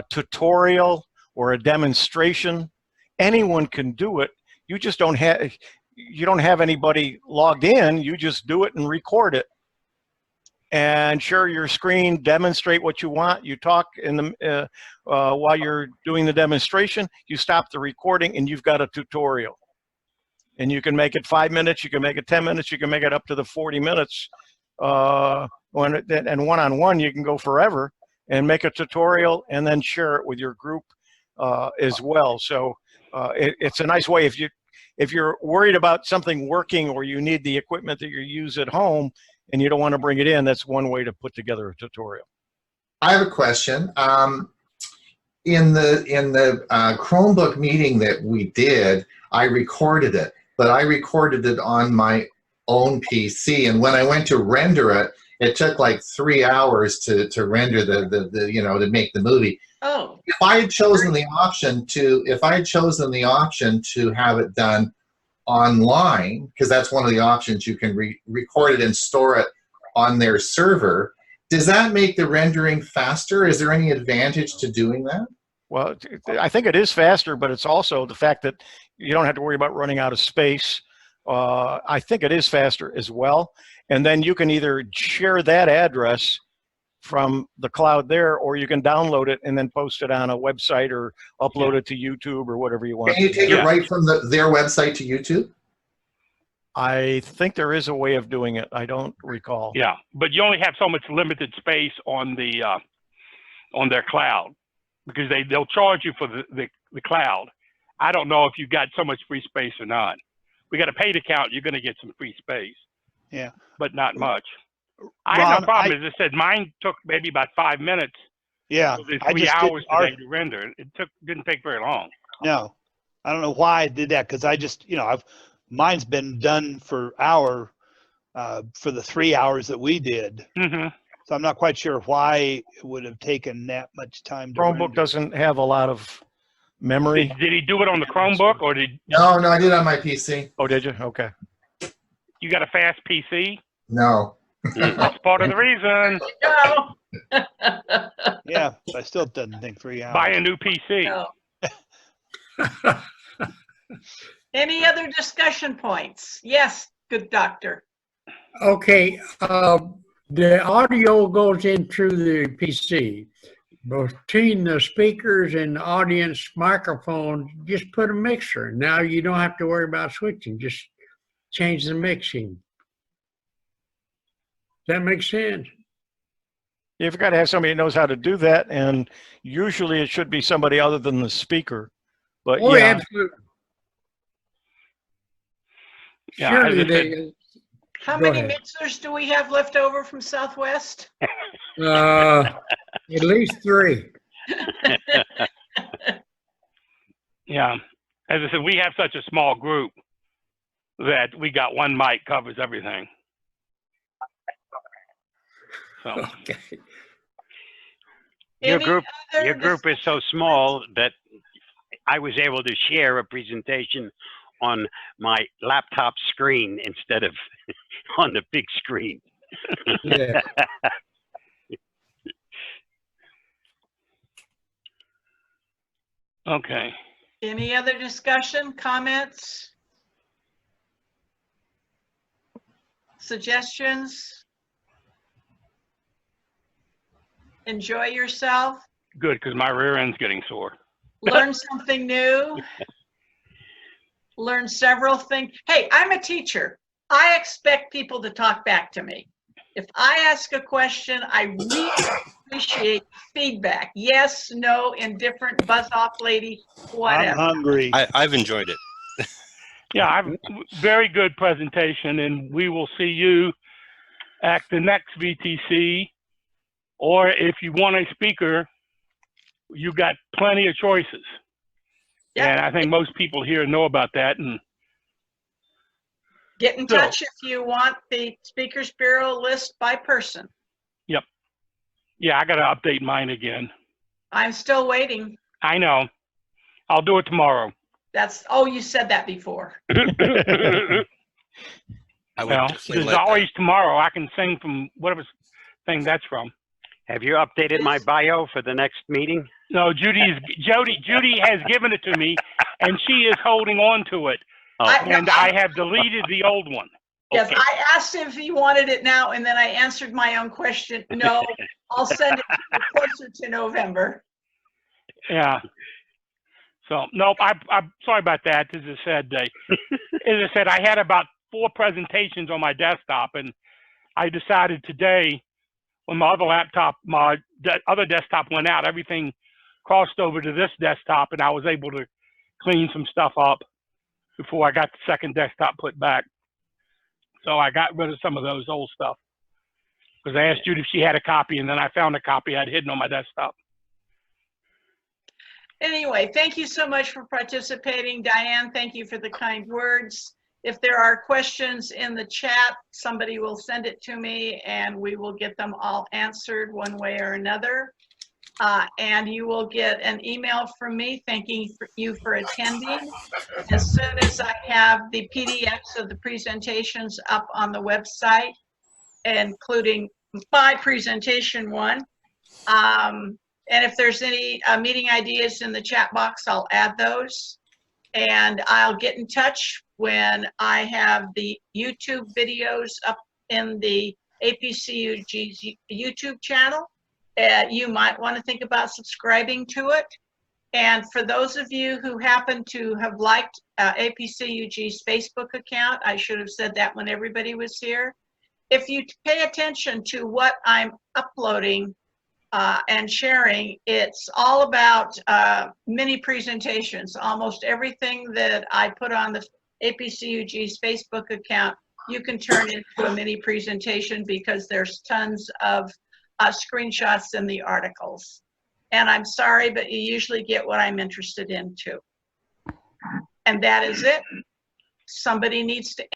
tutorial or a demonstration, anyone can do it. You just don't have anybody logged in. You just do it and record it and share your screen, demonstrate what you want. You talk in the while you're doing the demonstration, you stop the recording and you've got a tutorial. And you can make it 5 minutes, you can make it 10 minutes, you can make it up to the 40 minutes. And one-on-one, you can go forever and make a tutorial and then share it with your group as well. So it's a nice way if you're worried about something working or you need the equipment that you use at home and you don't want to bring it in, that's one way to put together a tutorial. I have a question. In the Chromebook meeting that we did, I recorded it, but I recorded it on my own PC, and when I went to render it, it took like 3 hours to render the you know, to make the movie. Oh. If I had chosen the option to have it done online, because that's one of the options, you can record it and store it on their server, does that make the rendering faster? Is there any advantage to doing that? Well, I think it is faster, but it's also the fact that you don't have to worry about running out of space. I think it is faster as well. And then you can either share that address from the cloud there, or you can download it and then post it on a website or upload it to YouTube or whatever you want. Can you take it right from their website to YouTube? I think there is a way of doing it. I don't recall. Yeah, but you only have so much limited space on their cloud, because they'll charge you for the cloud. I don't know if you've got so much free space or not. We got a paid account, you're going to get some free space. Yeah. But not much. I have no problem. As I said, mine took maybe about 5 minutes. Yeah. 3 hours today to render. It didn't take very long. No, I don't know why I did that, because I just, you know, mine's been done for the 3 hours that we did. Mm-hmm. So I'm not quite sure why it would have taken that much time to Chromebook render. doesn't have a lot of memory. Did he do it on the Chromebook, or did? No, I did it on my PC. Oh, did you? Okay. You got a fast PC? No. That's part of the reason. Yeah, but I still didn't think 3 hours. Buy a new PC. No. Any other discussion points? Yes, good doctor. Okay, the audio goes into the PC. Between the speakers and the audience microphones, just put a mixer. Now you don't have to worry about switching. Just change the mixing. Does that make sense? You've got to have somebody that knows how to do that, and usually it should be somebody other than the speaker. But oh, yeah. Absolutely. Yeah, Surely How many mixers do we have left over from Southwest? at least 3. Yeah. As I said, we have such a small group that we got one mic covers everything. So. Okay. Your group is so small that I was able to share a presentation on my laptop screen instead of on the big screen. Yeah. Okay. Any other discussion, comments, suggestions? Enjoy yourself. Good, because my rear end's getting sore. Learn something new. Learn several things. Hey, I'm a teacher. I expect people to talk back to me. If I ask a question, I really appreciate feedback. Yes, no, indifferent, buzz off lady, whatever. I'm hungry. I've enjoyed it. Yeah, very good presentation, and we will see you at the next VTC. Or if you want a speaker, you got plenty of choices. Yeah. And I think most people here know about that. And Get in So- touch if you want the Speakers Bureau list by person. yep. Yeah, I got to update mine again. I'm still waiting. I know. I'll do it tomorrow. Oh, you said that before. I would Well, definitely there's let always tomorrow. I can sing from whatever thing that's from. Have you updated my bio for the next meeting? No, Judy has given it to me, and she is holding on to it. Oh. And I have deleted the old one. Yes, Okay. I asked him if he wanted it now, and then I answered my own question. No, I'll send it closer to November. Yeah. So nope. I'm sorry about that. As I said, I had about 4 presentations on my desktop, and I decided today, when my other desktop went out, everything crossed over to this desktop, and I was able to clean some stuff up before I got the second desktop put back. So I got rid of some of those old stuff because I asked Judy if she had a copy, and then I found a copy I'd hidden on my desktop. Anyway, thank you so much for participating. Diane, thank you for the kind words. If there are questions in the chat, somebody will send it to me and we will get them all answered one way or another. And you will get an email from me thanking you for attending as soon as I have the PDFs of the presentations up on the website, including my presentation one. And if there's any meeting ideas in the chat box, I'll add those. And I'll get in touch when I have the YouTube videos up in the APCUG's YouTube channel. You might want to think about subscribing to it. And for those of you who happen to have liked APCUG's Facebook account, I should have said that when everybody was here. If you pay attention to what I'm uploading and sharing, it's all about mini presentations. Almost everything that I put on the APCUG's Facebook account, you can turn into a mini presentation because there's tons of screenshots in the articles. And I'm sorry, but you usually get what I'm interested in too. And that is it. Somebody needs to